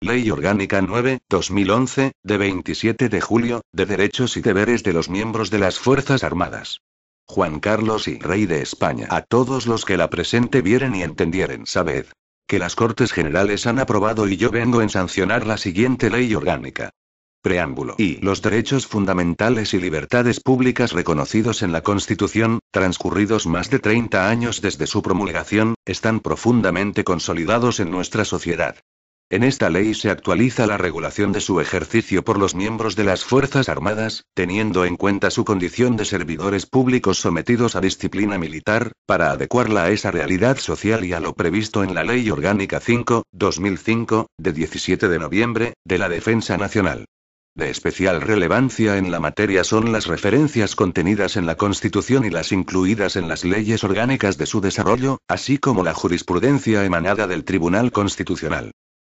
Ley Orgánica 9/2011, de 27 de julio, de derechos y deberes de los miembros de las Fuerzas Armadas. Juan Carlos y Rey de España. A todos los que la presente vieren y entendieren, sabed que las Cortes Generales han aprobado y yo vengo en sancionar la siguiente Ley Orgánica. Preámbulo. Y los derechos fundamentales y libertades públicas reconocidos en la Constitución, transcurridos más de 30 años desde su promulgación, están profundamente consolidados en nuestra sociedad. En esta ley se actualiza la regulación de su ejercicio por los miembros de las Fuerzas Armadas, teniendo en cuenta su condición de servidores públicos sometidos a disciplina militar, para adecuarla a esa realidad social y a lo previsto en la Ley Orgánica 5/2005, de 17 de noviembre, de la Defensa Nacional. De especial relevancia en la materia son las referencias contenidas en la Constitución y las incluidas en las leyes orgánicas de su desarrollo, así como la jurisprudencia emanada del Tribunal Constitucional.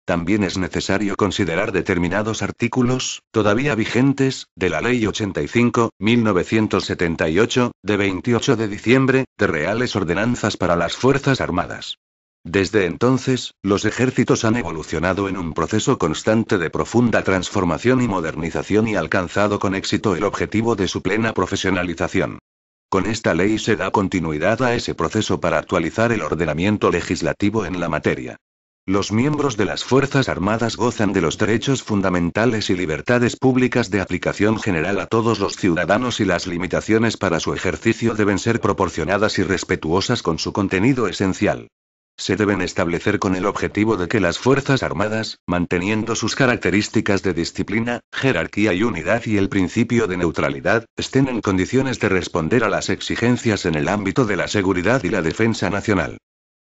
También es necesario considerar determinados artículos, todavía vigentes, de la Ley 85/1978, de 28 de diciembre, de Reales Ordenanzas para las Fuerzas Armadas. Desde entonces, los ejércitos han evolucionado en un proceso constante de profunda transformación y modernización y alcanzado con éxito el objetivo de su plena profesionalización. Con esta ley se da continuidad a ese proceso para actualizar el ordenamiento legislativo en la materia. Los miembros de las Fuerzas Armadas gozan de los derechos fundamentales y libertades públicas de aplicación general a todos los ciudadanos y las limitaciones para su ejercicio deben ser proporcionadas y respetuosas con su contenido esencial. Se deben establecer con el objetivo de que las Fuerzas Armadas, manteniendo sus características de disciplina, jerarquía y unidad y el principio de neutralidad, estén en condiciones de responder a las exigencias en el ámbito de la seguridad y la defensa nacional.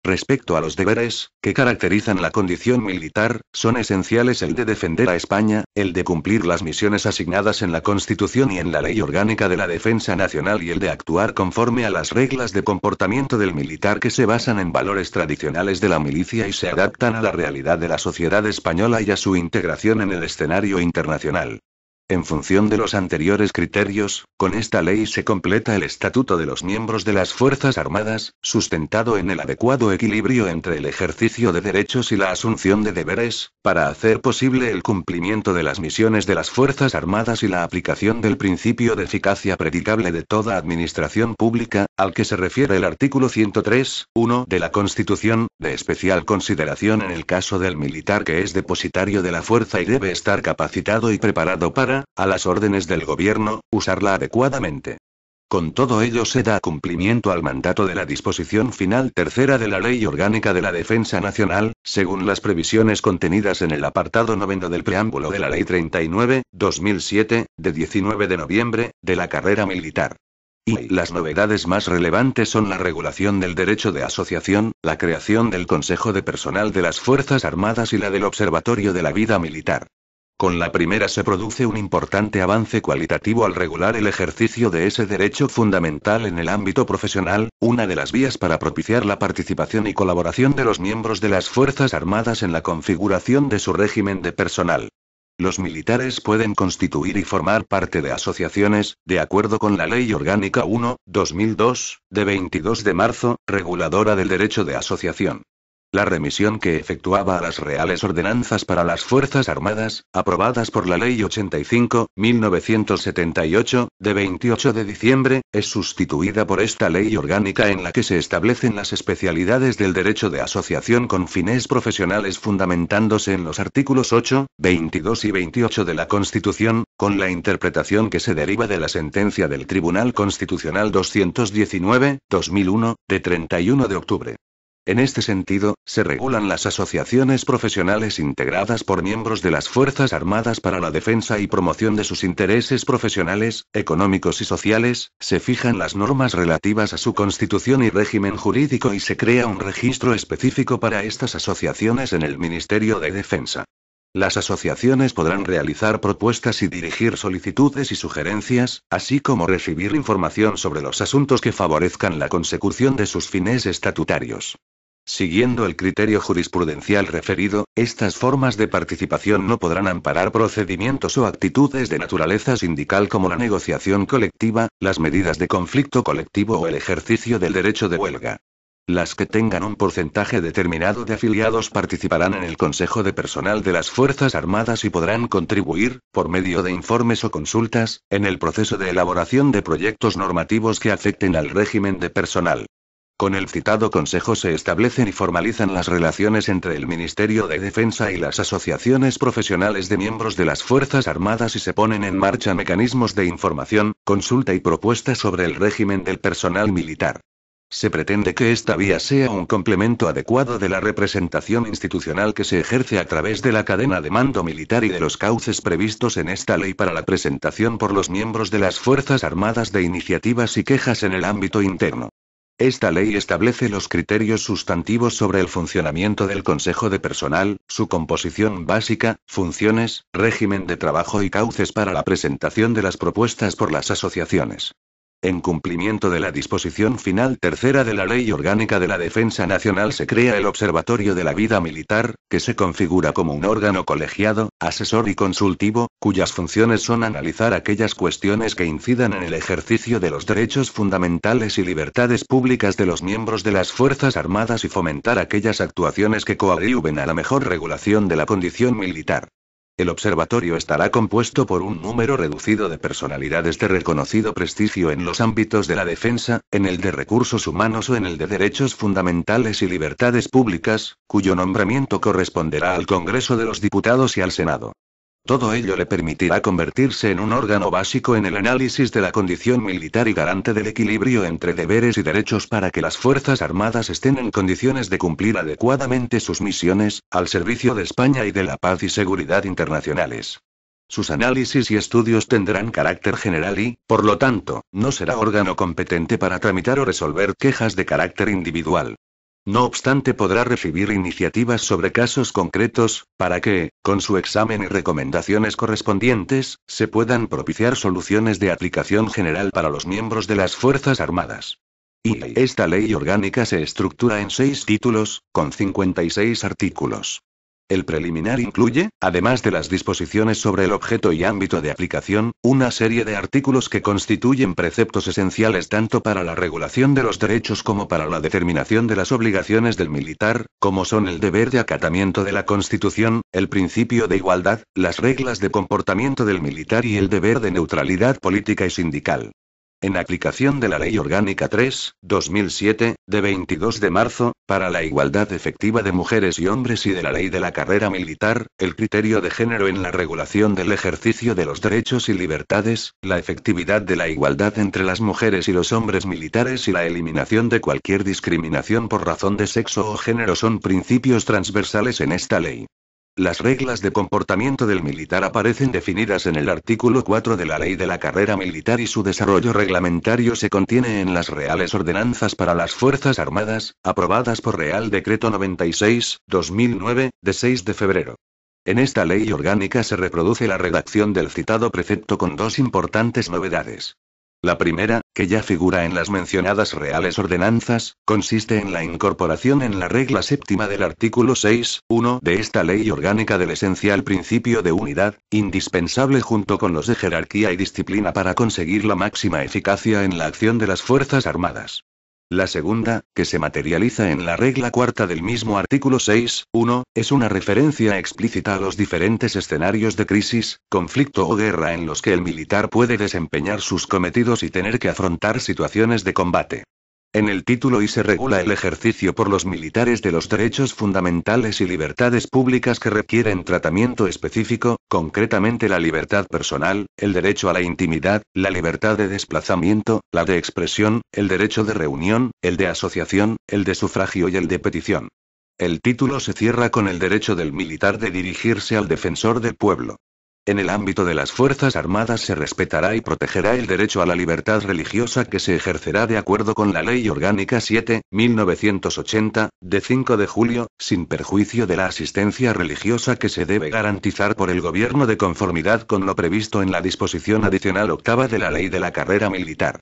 Respecto a los deberes, que caracterizan la condición militar, son esenciales el de defender a España, el de cumplir las misiones asignadas en la Constitución y en la Ley Orgánica de la Defensa Nacional y el de actuar conforme a las reglas de comportamiento del militar que se basan en valores tradicionales de la milicia y se adaptan a la realidad de la sociedad española y a su integración en el escenario internacional. En función de los anteriores criterios, con esta ley se completa el estatuto de los miembros de las Fuerzas Armadas, sustentado en el adecuado equilibrio entre el ejercicio de derechos y la asunción de deberes, para hacer posible el cumplimiento de las misiones de las Fuerzas Armadas y la aplicación del principio de eficacia predicable de toda administración pública, al que se refiere el artículo 103.1 de la Constitución, de especial consideración en el caso del militar que es depositario de la fuerza y debe estar capacitado y preparado para, a las órdenes del gobierno, usarla adecuadamente. Con todo ello se da cumplimiento al mandato de la disposición final tercera de la Ley Orgánica de la Defensa Nacional, según las previsiones contenidas en el apartado 9 del preámbulo de la Ley 39/2007, de 19 de noviembre, de la carrera militar. Y las novedades más relevantes son la regulación del derecho de asociación, la creación del Consejo de Personal de las Fuerzas Armadas y la del Observatorio de la Vida Militar. Con la primera se produce un importante avance cualitativo al regular el ejercicio de ese derecho fundamental en el ámbito profesional, una de las vías para propiciar la participación y colaboración de los miembros de las Fuerzas Armadas en la configuración de su régimen de personal. Los militares pueden constituir y formar parte de asociaciones, de acuerdo con la Ley Orgánica 1/2002, de 22 de marzo, reguladora del derecho de asociación. La remisión que efectuaba a las Reales Ordenanzas para las Fuerzas Armadas, aprobadas por la Ley 85/1978, de 28 de diciembre, es sustituida por esta Ley Orgánica en la que se establecen las especialidades del derecho de asociación con fines profesionales fundamentándose en los artículos 8, 22 y 28 de la Constitución, con la interpretación que se deriva de la sentencia del Tribunal Constitucional 219/2001, de 31 de octubre. En este sentido, se regulan las asociaciones profesionales integradas por miembros de las Fuerzas Armadas para la defensa y promoción de sus intereses profesionales, económicos y sociales, se fijan las normas relativas a su constitución y régimen jurídico y se crea un registro específico para estas asociaciones en el Ministerio de Defensa. Las asociaciones podrán realizar propuestas y dirigir solicitudes y sugerencias, así como recibir información sobre los asuntos que favorezcan la consecución de sus fines estatutarios. Siguiendo el criterio jurisprudencial referido, estas formas de participación no podrán amparar procedimientos o actitudes de naturaleza sindical como la negociación colectiva, las medidas de conflicto colectivo o el ejercicio del derecho de huelga. Las que tengan un porcentaje determinado de afiliados participarán en el Consejo de Personal de las Fuerzas Armadas y podrán contribuir, por medio de informes o consultas, en el proceso de elaboración de proyectos normativos que afecten al régimen de personal. Con el citado Consejo se establecen y formalizan las relaciones entre el Ministerio de Defensa y las asociaciones profesionales de miembros de las Fuerzas Armadas y se ponen en marcha mecanismos de información, consulta y propuesta sobre el régimen del personal militar. Se pretende que esta vía sea un complemento adecuado de la representación institucional que se ejerce a través de la cadena de mando militar y de los cauces previstos en esta ley para la presentación por los miembros de las Fuerzas Armadas de iniciativas y quejas en el ámbito interno. Esta ley establece los criterios sustantivos sobre el funcionamiento del Consejo de Personal, su composición básica, funciones, régimen de trabajo y cauces para la presentación de las propuestas por las asociaciones. En cumplimiento de la disposición final tercera de la Ley Orgánica de la Defensa Nacional se crea el Observatorio de la Vida Militar, que se configura como un órgano colegiado, asesor y consultivo, cuyas funciones son analizar aquellas cuestiones que incidan en el ejercicio de los derechos fundamentales y libertades públicas de los miembros de las Fuerzas Armadas y fomentar aquellas actuaciones que coadyuven a la mejor regulación de la condición militar. El observatorio estará compuesto por un número reducido de personalidades de reconocido prestigio en los ámbitos de la defensa, en el de recursos humanos o en el de derechos fundamentales y libertades públicas, cuyo nombramiento corresponderá al Congreso de los Diputados y al Senado. Todo ello le permitirá convertirse en un órgano básico en el análisis de la condición militar y garante del equilibrio entre deberes y derechos para que las Fuerzas Armadas estén en condiciones de cumplir adecuadamente sus misiones, al servicio de España y de la paz y seguridad internacionales. Sus análisis y estudios tendrán carácter general y, por lo tanto, no será órgano competente para tramitar o resolver quejas de carácter individual. No obstante, podrá recibir iniciativas sobre casos concretos, para que, con su examen y recomendaciones correspondientes, se puedan propiciar soluciones de aplicación general para los miembros de las Fuerzas Armadas. Y esta ley orgánica se estructura en 6 títulos, con 56 artículos. El preliminar incluye, además de las disposiciones sobre el objeto y ámbito de aplicación, una serie de artículos que constituyen preceptos esenciales tanto para la regulación de los derechos como para la determinación de las obligaciones del militar, como son el deber de acatamiento de la Constitución, el principio de igualdad, las reglas de comportamiento del militar y el deber de neutralidad política y sindical. En aplicación de la Ley Orgánica 3/2007, de 22 de marzo, para la igualdad efectiva de mujeres y hombres y de la Ley de la Carrera Militar, el criterio de género en la regulación del ejercicio de los derechos y libertades, la efectividad de la igualdad entre las mujeres y los hombres militares y la eliminación de cualquier discriminación por razón de sexo o género son principios transversales en esta ley. Las reglas de comportamiento del militar aparecen definidas en el artículo 4 de la Ley de la Carrera Militar y su desarrollo reglamentario se contiene en las Reales Ordenanzas para las Fuerzas Armadas, aprobadas por Real Decreto 96/2009, de 6 de febrero. En esta ley orgánica se reproduce la redacción del citado precepto con 2 importantes novedades. La primera, que ya figura en las mencionadas Reales Ordenanzas, consiste en la incorporación en la regla séptima del artículo 6.1 de esta ley orgánica del esencial principio de unidad, indispensable junto con los de jerarquía y disciplina para conseguir la máxima eficacia en la acción de las Fuerzas Armadas. La segunda, que se materializa en la regla cuarta del mismo artículo 6.1, es una referencia explícita a los diferentes escenarios de crisis, conflicto o guerra en los que el militar puede desempeñar sus cometidos y tener que afrontar situaciones de combate. En el título y se regula el ejercicio por los militares de los derechos fundamentales y libertades públicas que requieren tratamiento específico, concretamente la libertad personal, el derecho a la intimidad, la libertad de desplazamiento, la de expresión, el derecho de reunión, el de asociación, el de sufragio y el de petición. El título se cierra con el derecho del militar de dirigirse al defensor del pueblo. En el ámbito de las Fuerzas Armadas se respetará y protegerá el derecho a la libertad religiosa que se ejercerá de acuerdo con la Ley Orgánica 7/1980, de 5 de julio, sin perjuicio de la asistencia religiosa que se debe garantizar por el Gobierno de conformidad con lo previsto en la disposición adicional octava de la Ley de la Carrera Militar.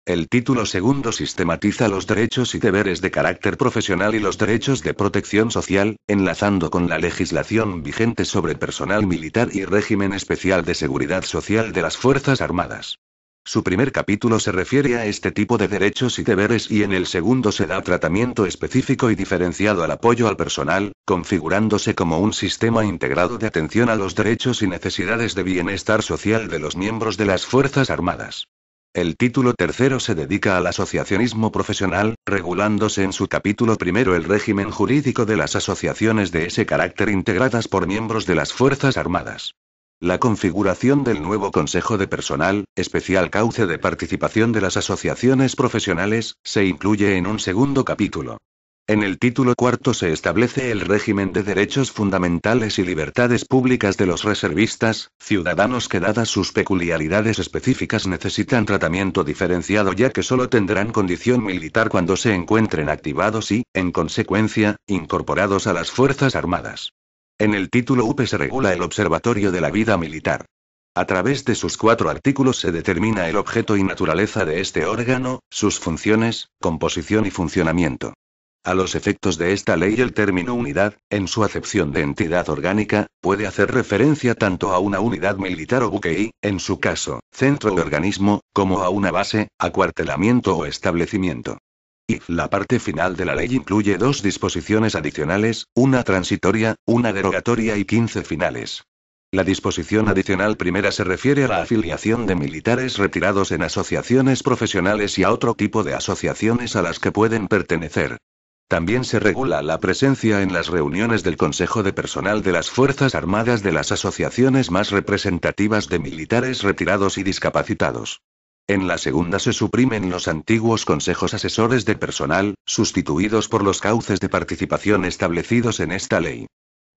El título segundo sistematiza los derechos y deberes de carácter profesional y los derechos de protección social, enlazando con la legislación vigente sobre personal militar y régimen especial de seguridad social de las Fuerzas Armadas. Su primer capítulo se refiere a este tipo de derechos y deberes y en el segundo se da tratamiento específico y diferenciado al apoyo al personal, configurándose como un sistema integrado de atención a los derechos y necesidades de bienestar social de los miembros de las Fuerzas Armadas. El título tercero se dedica al asociacionismo profesional, regulándose en su capítulo primero el régimen jurídico de las asociaciones de ese carácter integradas por miembros de las Fuerzas Armadas. La configuración del nuevo Consejo de Personal, especial cauce de participación de las asociaciones profesionales, se incluye en un segundo capítulo. En el título cuarto se establece el régimen de derechos fundamentales y libertades públicas de los reservistas, ciudadanos que dadas sus peculiaridades específicas necesitan tratamiento diferenciado ya que solo tendrán condición militar cuando se encuentren activados y, en consecuencia, incorporados a las Fuerzas Armadas. En el título UP se regula el Observatorio de la Vida Militar. A través de sus 4 artículos se determina el objeto y naturaleza de este órgano, sus funciones, composición y funcionamiento. A los efectos de esta ley el término unidad, en su acepción de entidad orgánica, puede hacer referencia tanto a una unidad militar o buque y, en su caso, centro o organismo, como a una base, acuartelamiento o establecimiento. Y la parte final de la ley incluye 2 disposiciones adicionales, una transitoria, una derogatoria y 15 finales. La disposición adicional primera se refiere a la afiliación de militares retirados en asociaciones profesionales y a otro tipo de asociaciones a las que pueden pertenecer. También se regula la presencia en las reuniones del Consejo de Personal de las Fuerzas Armadas de las asociaciones más representativas de militares retirados y discapacitados. En la segunda se suprimen los antiguos consejos asesores de personal, sustituidos por los cauces de participación establecidos en esta ley.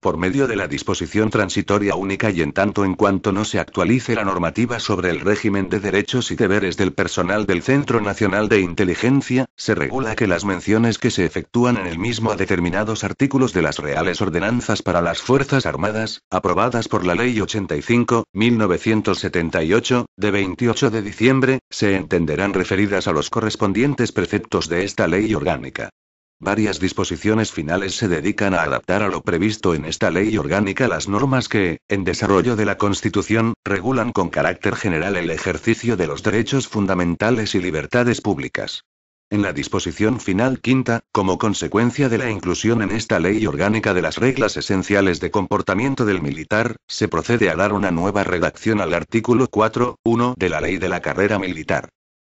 Por medio de la disposición transitoria única y en tanto en cuanto no se actualice la normativa sobre el régimen de derechos y deberes del personal del Centro Nacional de Inteligencia, se regula que las menciones que se efectúan en el mismo a determinados artículos de las Reales Ordenanzas para las Fuerzas Armadas, aprobadas por la Ley 85/1978, de 28 de diciembre, se entenderán referidas a los correspondientes preceptos de esta ley orgánica. Varias disposiciones finales se dedican a adaptar a lo previsto en esta ley orgánica las normas que, en desarrollo de la Constitución, regulan con carácter general el ejercicio de los derechos fundamentales y libertades públicas. En la disposición final quinta, como consecuencia de la inclusión en esta ley orgánica de las reglas esenciales de comportamiento del militar, se procede a dar una nueva redacción al artículo 4.1 de la Ley de la Carrera Militar.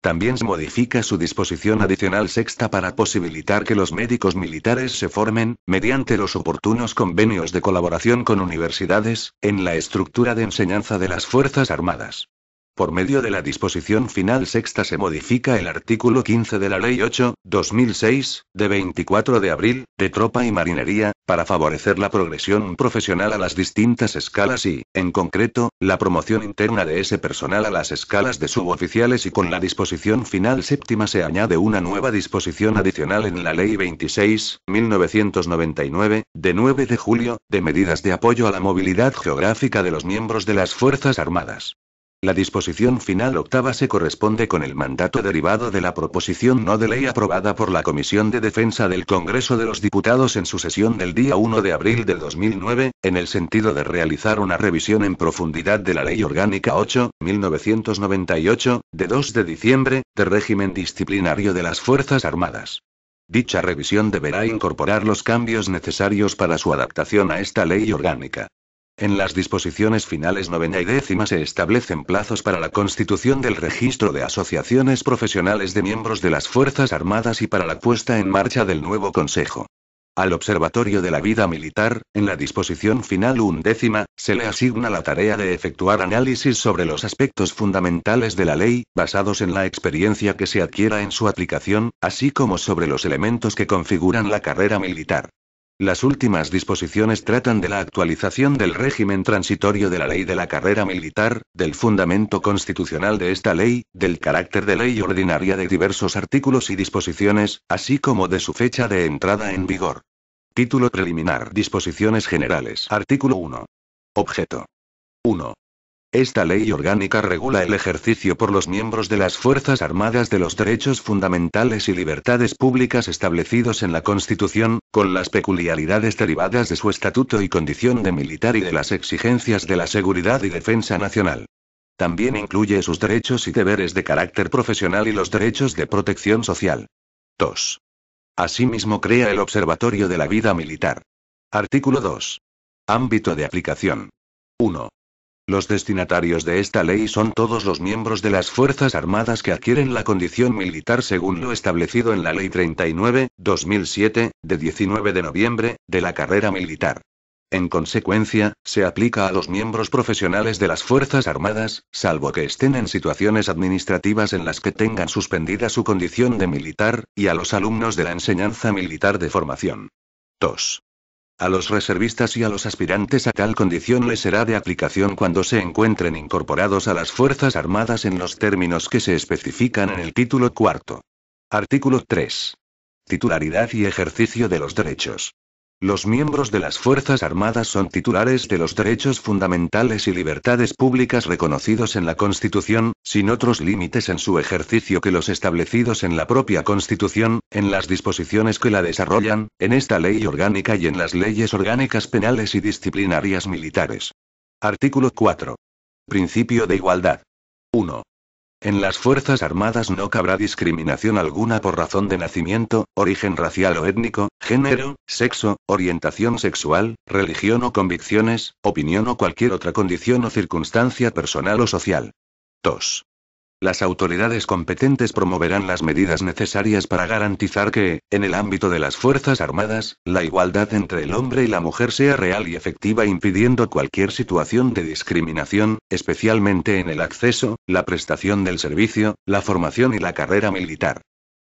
También se modifica su disposición adicional sexta para posibilitar que los médicos militares se formen, mediante los oportunos convenios de colaboración con universidades, en la estructura de enseñanza de las Fuerzas Armadas. Por medio de la disposición final sexta se modifica el artículo 15 de la Ley 8/2006, de 24 de abril, de Tropa y Marinería, para favorecer la progresión profesional a las distintas escalas y, en concreto, la promoción interna de ese personal a las escalas de suboficiales y con la disposición final séptima se añade una nueva disposición adicional en la Ley 26/1999, de 9 de julio, de medidas de apoyo a la movilidad geográfica de los miembros de las Fuerzas Armadas. La disposición final octava se corresponde con el mandato derivado de la proposición no de ley aprobada por la Comisión de Defensa del Congreso de los Diputados en su sesión del día 1 de abril de 2009, en el sentido de realizar una revisión en profundidad de la Ley Orgánica 8/1998, de 2 de diciembre, de régimen disciplinario de las Fuerzas Armadas. Dicha revisión deberá incorporar los cambios necesarios para su adaptación a esta ley orgánica. En las disposiciones finales novena y décima se establecen plazos para la constitución del registro de asociaciones profesionales de miembros de las Fuerzas Armadas y para la puesta en marcha del nuevo Consejo. Al Observatorio de la Vida Militar, en la disposición final undécima, se le asigna la tarea de efectuar análisis sobre los aspectos fundamentales de la ley, basados en la experiencia que se adquiera en su aplicación, así como sobre los elementos que configuran la carrera militar. Las últimas disposiciones tratan de la actualización del régimen transitorio de la ley de la carrera militar, del fundamento constitucional de esta ley, del carácter de ley ordinaria de diversos artículos y disposiciones, así como de su fecha de entrada en vigor. Título preliminar. Disposiciones generales. Artículo 1. Objeto. 1. Esta ley orgánica regula el ejercicio por los miembros de las Fuerzas Armadas de los derechos fundamentales y libertades públicas establecidos en la Constitución, con las peculiaridades derivadas de su estatuto y condición de militar y de las exigencias de la seguridad y defensa nacional. También incluye sus derechos y deberes de carácter profesional y los derechos de protección social. 2. Asimismo crea el Observatorio de la Vida Militar. Artículo 2. Ámbito de aplicación. 1. Los destinatarios de esta ley son todos los miembros de las Fuerzas Armadas que adquieren la condición militar según lo establecido en la Ley 39/2007, de 19 de noviembre, de la carrera militar. En consecuencia, se aplica a los miembros profesionales de las Fuerzas Armadas, salvo que estén en situaciones administrativas en las que tengan suspendida su condición de militar, y a los alumnos de la enseñanza militar de formación. 2. A los reservistas y a los aspirantes a tal condición les será de aplicación cuando se encuentren incorporados a las Fuerzas Armadas en los términos que se especifican en el título cuarto. Artículo 3. Titularidad y ejercicio de los derechos. Los miembros de las Fuerzas Armadas son titulares de los derechos fundamentales y libertades públicas reconocidos en la Constitución, sin otros límites en su ejercicio que los establecidos en la propia Constitución, en las disposiciones que la desarrollan, en esta ley orgánica y en las leyes orgánicas penales y disciplinarias militares. Artículo 4. Principio de igualdad. 1. En las Fuerzas Armadas no cabrá discriminación alguna por razón de nacimiento, origen racial o étnico, género, sexo, orientación sexual, religión o convicciones, opinión o cualquier otra condición o circunstancia personal o social. 2. Las autoridades competentes promoverán las medidas necesarias para garantizar que, en el ámbito de las Fuerzas Armadas, la igualdad entre el hombre y la mujer sea real y efectiva, impidiendo cualquier situación de discriminación, especialmente en el acceso, la prestación del servicio, la formación y la carrera militar.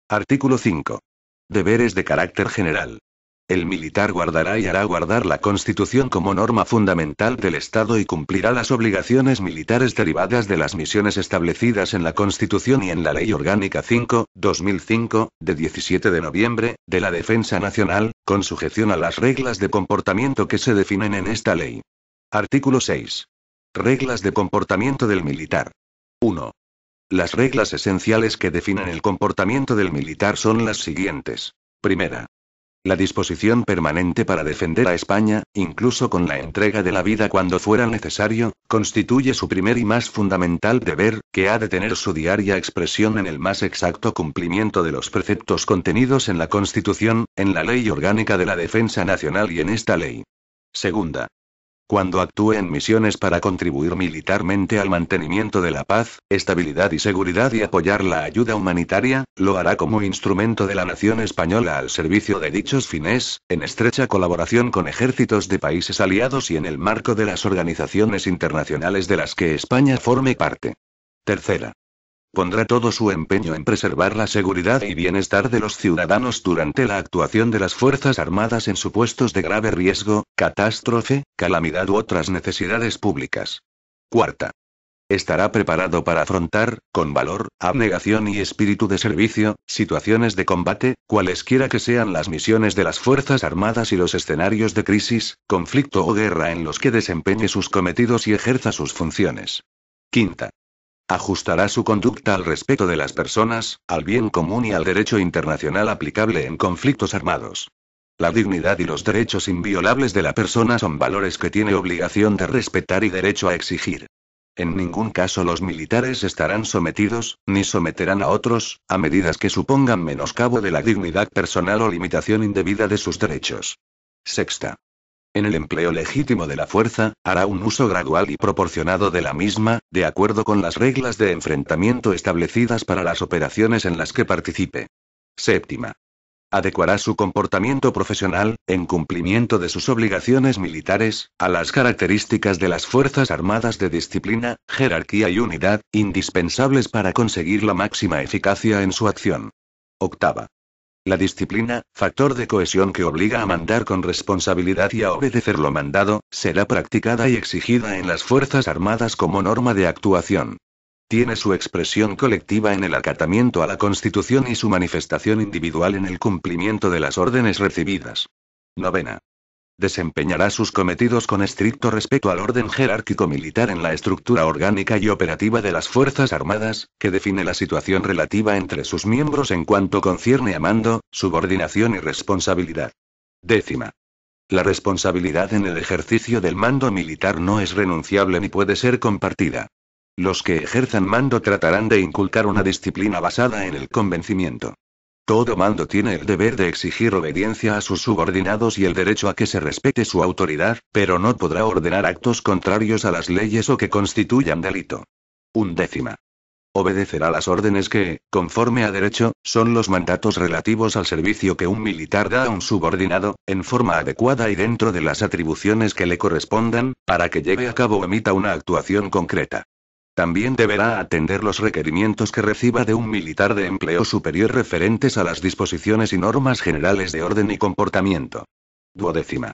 Artículo 5. Deberes de carácter general. El militar guardará y hará guardar la Constitución como norma fundamental del Estado y cumplirá las obligaciones militares derivadas de las misiones establecidas en la Constitución y en la Ley Orgánica 5/2005, de 17 de noviembre, de la Defensa Nacional, con sujeción a las reglas de comportamiento que se definen en esta ley. Artículo 6. Reglas de comportamiento del militar. 1. Las reglas esenciales que definen el comportamiento del militar son las siguientes. Primera. La disposición permanente para defender a España, incluso con la entrega de la vida cuando fuera necesario, constituye su primer y más fundamental deber, que ha de tener su diaria expresión en el más exacto cumplimiento de los preceptos contenidos en la Constitución, en la Ley Orgánica de la Defensa Nacional y en esta ley. Segunda. Cuando actúe en misiones para contribuir militarmente al mantenimiento de la paz, estabilidad y seguridad y apoyar la ayuda humanitaria, lo hará como instrumento de la nación española al servicio de dichos fines, en estrecha colaboración con ejércitos de países aliados y en el marco de las organizaciones internacionales de las que España forme parte. Tercera. Pondrá todo su empeño en preservar la seguridad y bienestar de los ciudadanos durante la actuación de las Fuerzas Armadas en supuestos de grave riesgo, catástrofe, calamidad u otras necesidades públicas. Cuarta. Estará preparado para afrontar, con valor, abnegación y espíritu de servicio, situaciones de combate, cualesquiera que sean las misiones de las Fuerzas Armadas y los escenarios de crisis, conflicto o guerra en los que desempeñe sus cometidos y ejerza sus funciones. Quinta. Ajustará su conducta al respeto de las personas, al bien común y al derecho internacional aplicable en conflictos armados. La dignidad y los derechos inviolables de la persona son valores que tiene obligación de respetar y derecho a exigir. En ningún caso los militares estarán sometidos, ni someterán a otros, a medidas que supongan menoscabo de la dignidad personal o limitación indebida de sus derechos. Sexta. En el empleo legítimo de la fuerza, hará un uso gradual y proporcionado de la misma, de acuerdo con las reglas de enfrentamiento establecidas para las operaciones en las que participe. Séptima. Adecuará su comportamiento profesional, en cumplimiento de sus obligaciones militares, a las características de las Fuerzas Armadas de disciplina, jerarquía y unidad, indispensables para conseguir la máxima eficacia en su acción. Octava. La disciplina, factor de cohesión que obliga a mandar con responsabilidad y a obedecer lo mandado, será practicada y exigida en las Fuerzas Armadas como norma de actuación. Tiene su expresión colectiva en el acatamiento a la Constitución y su manifestación individual en el cumplimiento de las órdenes recibidas. Novena. Desempeñará sus cometidos con estricto respeto al orden jerárquico militar en la estructura orgánica y operativa de las Fuerzas Armadas, que define la situación relativa entre sus miembros en cuanto concierne a mando, subordinación y responsabilidad. Décima. La responsabilidad en el ejercicio del mando militar no es renunciable ni puede ser compartida. Los que ejerzan mando tratarán de inculcar una disciplina basada en el convencimiento. Todo mando tiene el deber de exigir obediencia a sus subordinados y el derecho a que se respete su autoridad, pero no podrá ordenar actos contrarios a las leyes o que constituyan delito. 11. Obedecerá las órdenes que, conforme a derecho, son los mandatos relativos al servicio que un militar da a un subordinado, en forma adecuada y dentro de las atribuciones que le correspondan, para que lleve a cabo o emita una actuación concreta. También deberá atender los requerimientos que reciba de un militar de empleo superior referentes a las disposiciones y normas generales de orden y comportamiento. 12.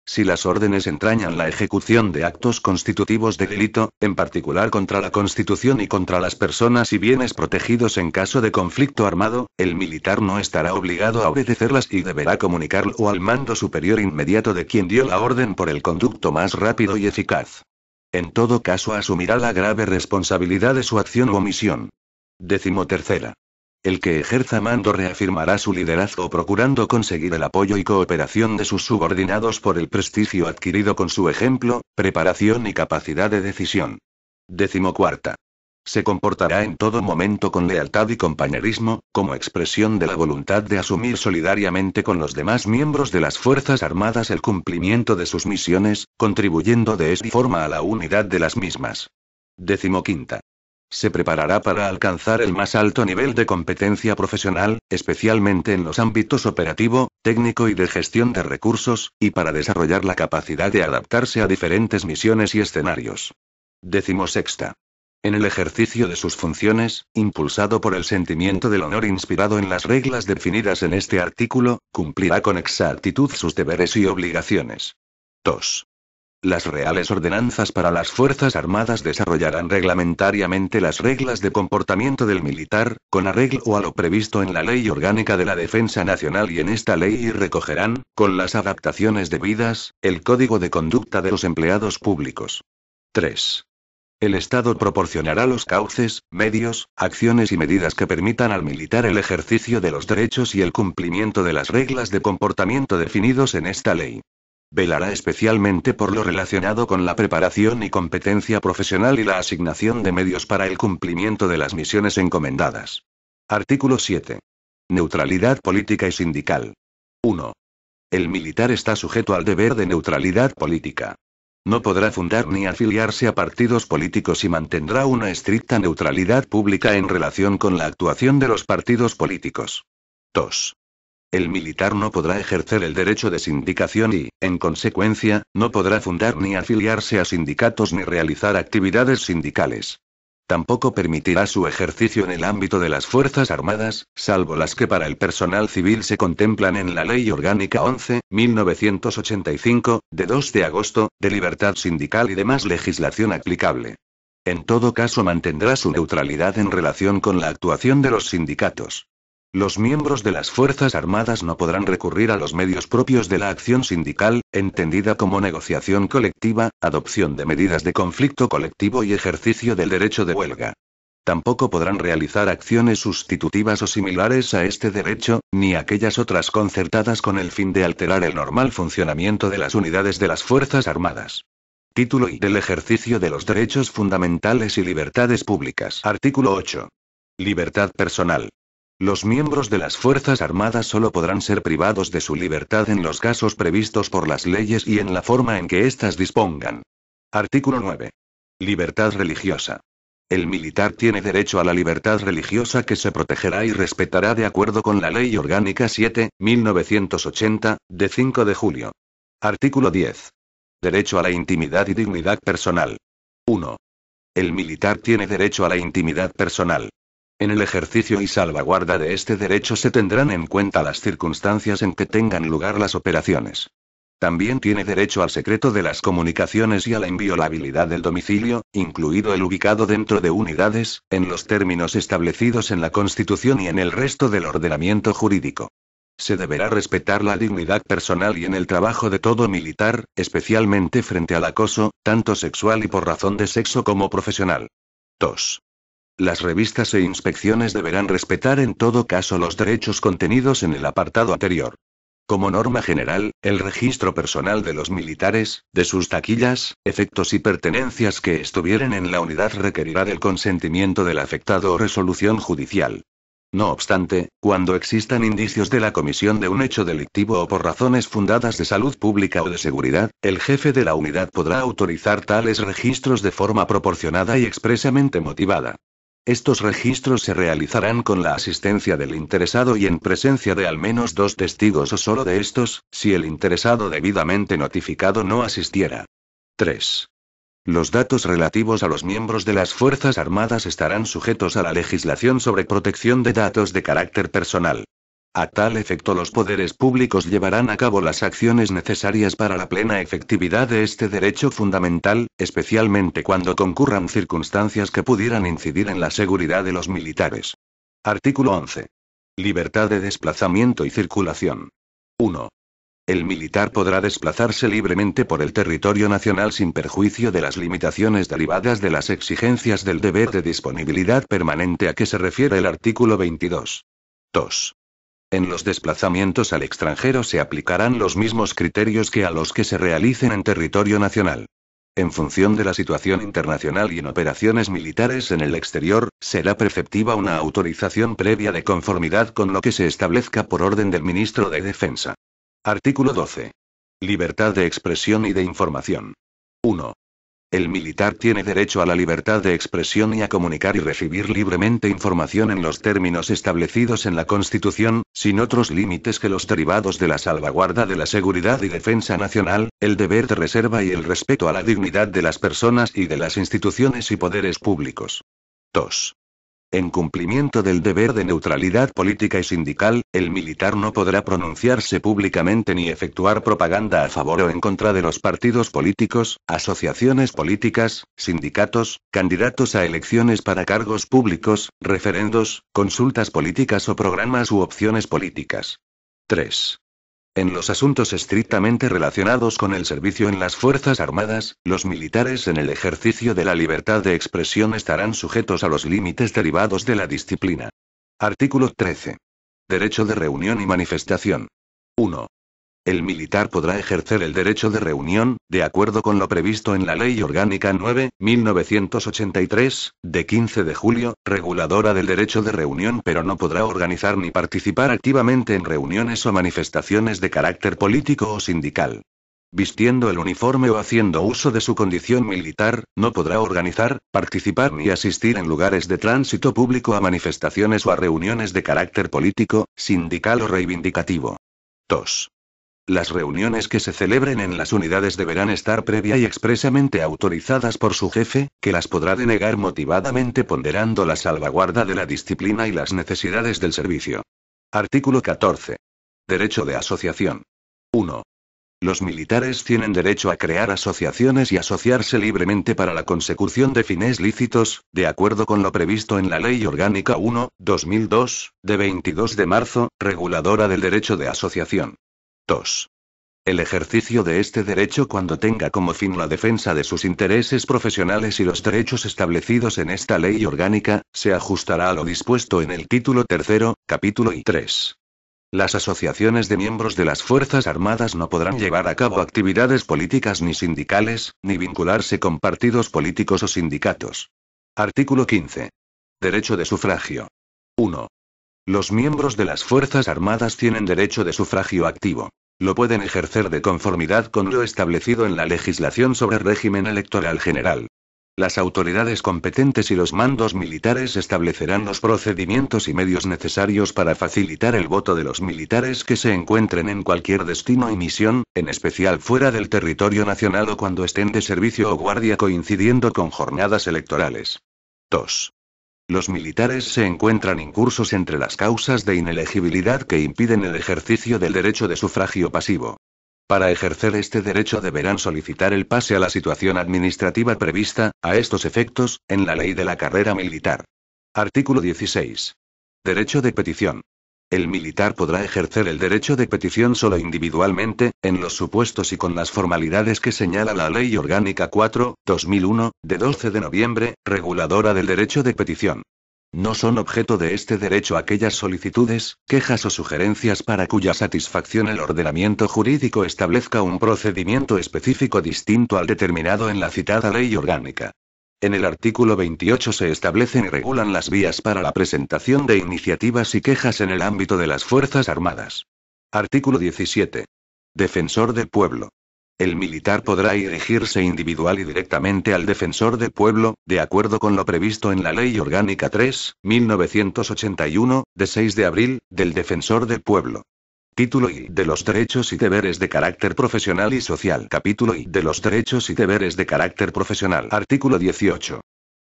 Si las órdenes entrañan la ejecución de actos constitutivos de delito, en particular contra la Constitución y contra las personas y bienes protegidos en caso de conflicto armado, el militar no estará obligado a obedecerlas y deberá comunicarlo al mando superior inmediato de quien dio la orden por el conducto más rápido y eficaz. En todo caso asumirá la grave responsabilidad de su acción u omisión. 13. El que ejerza mando reafirmará su liderazgo procurando conseguir el apoyo y cooperación de sus subordinados por el prestigio adquirido con su ejemplo, preparación y capacidad de decisión. 14. Se comportará en todo momento con lealtad y compañerismo, como expresión de la voluntad de asumir solidariamente con los demás miembros de las Fuerzas Armadas el cumplimiento de sus misiones, contribuyendo de esta forma a la unidad de las mismas. 15. Se preparará para alcanzar el más alto nivel de competencia profesional, especialmente en los ámbitos operativo, técnico y de gestión de recursos, y para desarrollar la capacidad de adaptarse a diferentes misiones y escenarios. 16. En el ejercicio de sus funciones, impulsado por el sentimiento del honor inspirado en las reglas definidas en este artículo, cumplirá con exactitud sus deberes y obligaciones. 2. Las reales ordenanzas para las Fuerzas Armadas desarrollarán reglamentariamente las reglas de comportamiento del militar, con arreglo a lo previsto en la Ley Orgánica de la Defensa Nacional y en esta ley y recogerán, con las adaptaciones debidas, el Código de Conducta de los Empleados Públicos. 3. El Estado proporcionará los cauces, medios, acciones y medidas que permitan al militar el ejercicio de los derechos y el cumplimiento de las reglas de comportamiento definidos en esta ley. Velará especialmente por lo relacionado con la preparación y competencia profesional y la asignación de medios para el cumplimiento de las misiones encomendadas. Artículo 7. Neutralidad política y sindical. 1. El militar está sujeto al deber de neutralidad política. No podrá fundar ni afiliarse a partidos políticos y mantendrá una estricta neutralidad pública en relación con la actuación de los partidos políticos. 2. El militar no podrá ejercer el derecho de sindicación y, en consecuencia, no podrá fundar ni afiliarse a sindicatos ni realizar actividades sindicales. Tampoco permitirá su ejercicio en el ámbito de las Fuerzas Armadas, salvo las que para el personal civil se contemplan en la Ley Orgánica 11.1985, de 2 de agosto, de libertad sindical y demás legislación aplicable. En todo caso mantendrá su neutralidad en relación con la actuación de los sindicatos. Los miembros de las Fuerzas Armadas no podrán recurrir a los medios propios de la acción sindical, entendida como negociación colectiva, adopción de medidas de conflicto colectivo y ejercicio del derecho de huelga. Tampoco podrán realizar acciones sustitutivas o similares a este derecho, ni aquellas otras concertadas con el fin de alterar el normal funcionamiento de las unidades de las Fuerzas Armadas. Título I del ejercicio de los derechos fundamentales y libertades públicas. Artículo 8. Libertad personal. Los miembros de las Fuerzas Armadas solo podrán ser privados de su libertad en los casos previstos por las leyes y en la forma en que éstas dispongan. Artículo 9. Libertad religiosa. El militar tiene derecho a la libertad religiosa que se protegerá y respetará de acuerdo con la Ley Orgánica 7.1980, de 5 de julio. Artículo 10. Derecho a la intimidad y dignidad personal. 1. El militar tiene derecho a la intimidad personal. En el ejercicio y salvaguarda de este derecho se tendrán en cuenta las circunstancias en que tengan lugar las operaciones. También tiene derecho al secreto de las comunicaciones y a la inviolabilidad del domicilio, incluido el ubicado dentro de unidades, en los términos establecidos en la Constitución y en el resto del ordenamiento jurídico. Se deberá respetar la dignidad personal y en el trabajo de todo militar, especialmente frente al acoso, tanto sexual y por razón de sexo como profesional. 2. Las revistas e inspecciones deberán respetar en todo caso los derechos contenidos en el apartado anterior. Como norma general, el registro personal de los militares, de sus taquillas, efectos y pertenencias que estuvieren en la unidad requerirá del consentimiento del afectado o resolución judicial. No obstante, cuando existan indicios de la comisión de un hecho delictivo o por razones fundadas de salud pública o de seguridad, el jefe de la unidad podrá autorizar tales registros de forma proporcionada y expresamente motivada. Estos registros se realizarán con la asistencia del interesado y en presencia de al menos 2 testigos o solo de estos, si el interesado debidamente notificado no asistiera. 3. Los datos relativos a los miembros de las Fuerzas Armadas estarán sujetos a la legislación sobre protección de datos de carácter personal. A tal efecto, los poderes públicos llevarán a cabo las acciones necesarias para la plena efectividad de este derecho fundamental, especialmente cuando concurran circunstancias que pudieran incidir en la seguridad de los militares. Artículo 11. Libertad de desplazamiento y circulación. 1. El militar podrá desplazarse libremente por el territorio nacional sin perjuicio de las limitaciones derivadas de las exigencias del deber de disponibilidad permanente a que se refiere el artículo 22. 2. En los desplazamientos al extranjero se aplicarán los mismos criterios que a los que se realicen en territorio nacional. En función de la situación internacional y en operaciones militares en el exterior, será preceptiva una autorización previa de conformidad con lo que se establezca por orden del ministro de Defensa. Artículo 12. Libertad de expresión y de información. 1. El militar tiene derecho a la libertad de expresión y a comunicar y recibir libremente información en los términos establecidos en la Constitución, sin otros límites que los derivados de la salvaguarda de la seguridad y defensa nacional, el deber de reserva y el respeto a la dignidad de las personas y de las instituciones y poderes públicos. 2. En cumplimiento del deber de neutralidad política y sindical, el militar no podrá pronunciarse públicamente ni efectuar propaganda a favor o en contra de los partidos políticos, asociaciones políticas, sindicatos, candidatos a elecciones para cargos públicos, referendos, consultas políticas o programas u opciones políticas. 3. En los asuntos estrictamente relacionados con el servicio en las Fuerzas Armadas, los militares en el ejercicio de la libertad de expresión estarán sujetos a los límites derivados de la disciplina. Artículo 13. Derecho de reunión y manifestación. 1. El militar podrá ejercer el derecho de reunión, de acuerdo con lo previsto en la Ley Orgánica 9/1983, de 15 de julio, reguladora del derecho de reunión, pero no podrá organizar ni participar activamente en reuniones o manifestaciones de carácter político o sindical. Vistiendo el uniforme o haciendo uso de su condición militar, no podrá organizar, participar ni asistir en lugares de tránsito público a manifestaciones o a reuniones de carácter político, sindical o reivindicativo. 2. Las reuniones que se celebren en las unidades deberán estar previa y expresamente autorizadas por su jefe, que las podrá denegar motivadamente ponderando la salvaguarda de la disciplina y las necesidades del servicio. Artículo 14. Derecho de asociación. 1. Los militares tienen derecho a crear asociaciones y asociarse libremente para la consecución de fines lícitos, de acuerdo con lo previsto en la Ley Orgánica 1/2002, de 22 de marzo, reguladora del derecho de asociación. 2. El ejercicio de este derecho cuando tenga como fin la defensa de sus intereses profesionales y los derechos establecidos en esta ley orgánica, se ajustará a lo dispuesto en el título 3, capítulo y 3. Las asociaciones de miembros de las Fuerzas Armadas no podrán llevar a cabo actividades políticas ni sindicales, ni vincularse con partidos políticos o sindicatos. Artículo 15. Derecho de sufragio. 1. Los miembros de las Fuerzas Armadas tienen derecho de sufragio activo. Lo pueden ejercer de conformidad con lo establecido en la legislación sobre régimen electoral general. Las autoridades competentes y los mandos militares establecerán los procedimientos y medios necesarios para facilitar el voto de los militares que se encuentren en cualquier destino y misión, en especial fuera del territorio nacional o cuando estén de servicio o guardia coincidiendo con jornadas electorales. 2. Los militares se encuentran incursos entre las causas de inelegibilidad que impiden el ejercicio del derecho de sufragio pasivo. Para ejercer este derecho deberán solicitar el pase a la situación administrativa prevista, a estos efectos, en la Ley de la Carrera Militar. Artículo 16. Derecho de petición. El militar podrá ejercer el derecho de petición solo individualmente, en los supuestos y con las formalidades que señala la Ley Orgánica 4/2001, de 12 de noviembre, reguladora del derecho de petición. No son objeto de este derecho aquellas solicitudes, quejas o sugerencias para cuya satisfacción el ordenamiento jurídico establezca un procedimiento específico distinto al determinado en la citada ley orgánica. En el artículo 28 se establecen y regulan las vías para la presentación de iniciativas y quejas en el ámbito de las Fuerzas Armadas. Artículo 17. Defensor del pueblo. El militar podrá dirigirse individual y directamente al defensor del pueblo, de acuerdo con lo previsto en la Ley Orgánica 3.1981, de 6 de abril, del Defensor del Pueblo. Título I de los derechos y deberes de carácter profesional y social. Capítulo I de los derechos y deberes de carácter profesional. Artículo 18.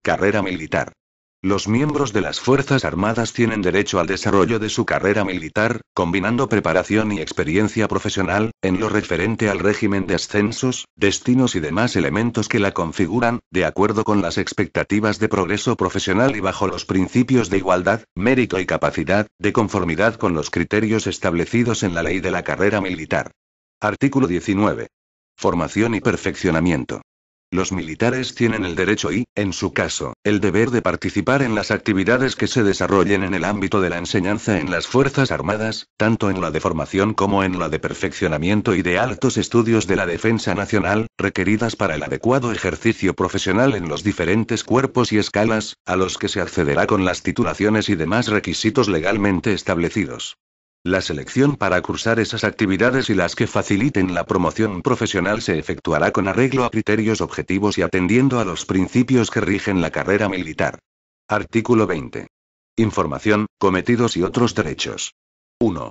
Carrera militar. Los miembros de las Fuerzas Armadas tienen derecho al desarrollo de su carrera militar, combinando preparación y experiencia profesional, en lo referente al régimen de ascensos, destinos y demás elementos que la configuran, de acuerdo con las expectativas de progreso profesional y bajo los principios de igualdad, mérito y capacidad, de conformidad con los criterios establecidos en la Ley de la Carrera Militar. Artículo 19. Formación y perfeccionamiento. Los militares tienen el derecho y, en su caso, el deber de participar en las actividades que se desarrollen en el ámbito de la enseñanza en las Fuerzas Armadas, tanto en la de formación como en la de perfeccionamiento y de altos estudios de la defensa nacional, requeridas para el adecuado ejercicio profesional en los diferentes cuerpos y escalas, a los que se accederá con las titulaciones y demás requisitos legalmente establecidos. La selección para cursar esas actividades y las que faciliten la promoción profesional se efectuará con arreglo a criterios objetivos y atendiendo a los principios que rigen la carrera militar. Artículo 20. Información, cometidos y otros derechos. 1.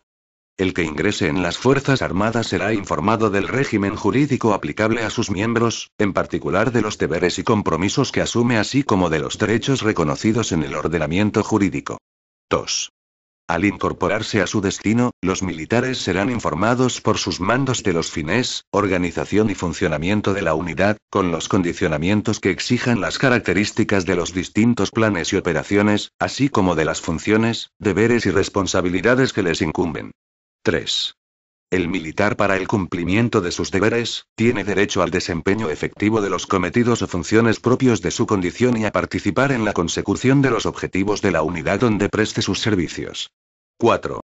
El que ingrese en las Fuerzas Armadas será informado del régimen jurídico aplicable a sus miembros, en particular de los deberes y compromisos que asume así como de los derechos reconocidos en el ordenamiento jurídico. 2. Al incorporarse a su destino, los militares serán informados por sus mandos de los fines, organización y funcionamiento de la unidad, con los condicionamientos que exijan las características de los distintos planes y operaciones, así como de las funciones, deberes y responsabilidades que les incumben. 3. El militar para el cumplimiento de sus deberes, tiene derecho al desempeño efectivo de los cometidos o funciones propios de su condición y a participar en la consecución de los objetivos de la unidad donde preste sus servicios. 4.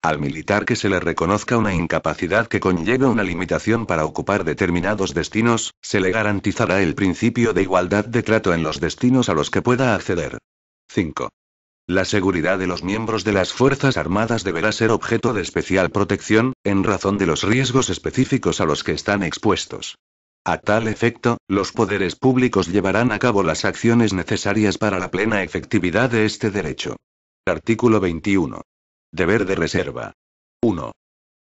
Al militar que se le reconozca una incapacidad que conlleve una limitación para ocupar determinados destinos, se le garantizará el principio de igualdad de trato en los destinos a los que pueda acceder. 5. La seguridad de los miembros de las Fuerzas Armadas deberá ser objeto de especial protección, en razón de los riesgos específicos a los que están expuestos. A tal efecto, los poderes públicos llevarán a cabo las acciones necesarias para la plena efectividad de este derecho. Artículo 21. Deber de reserva. 1.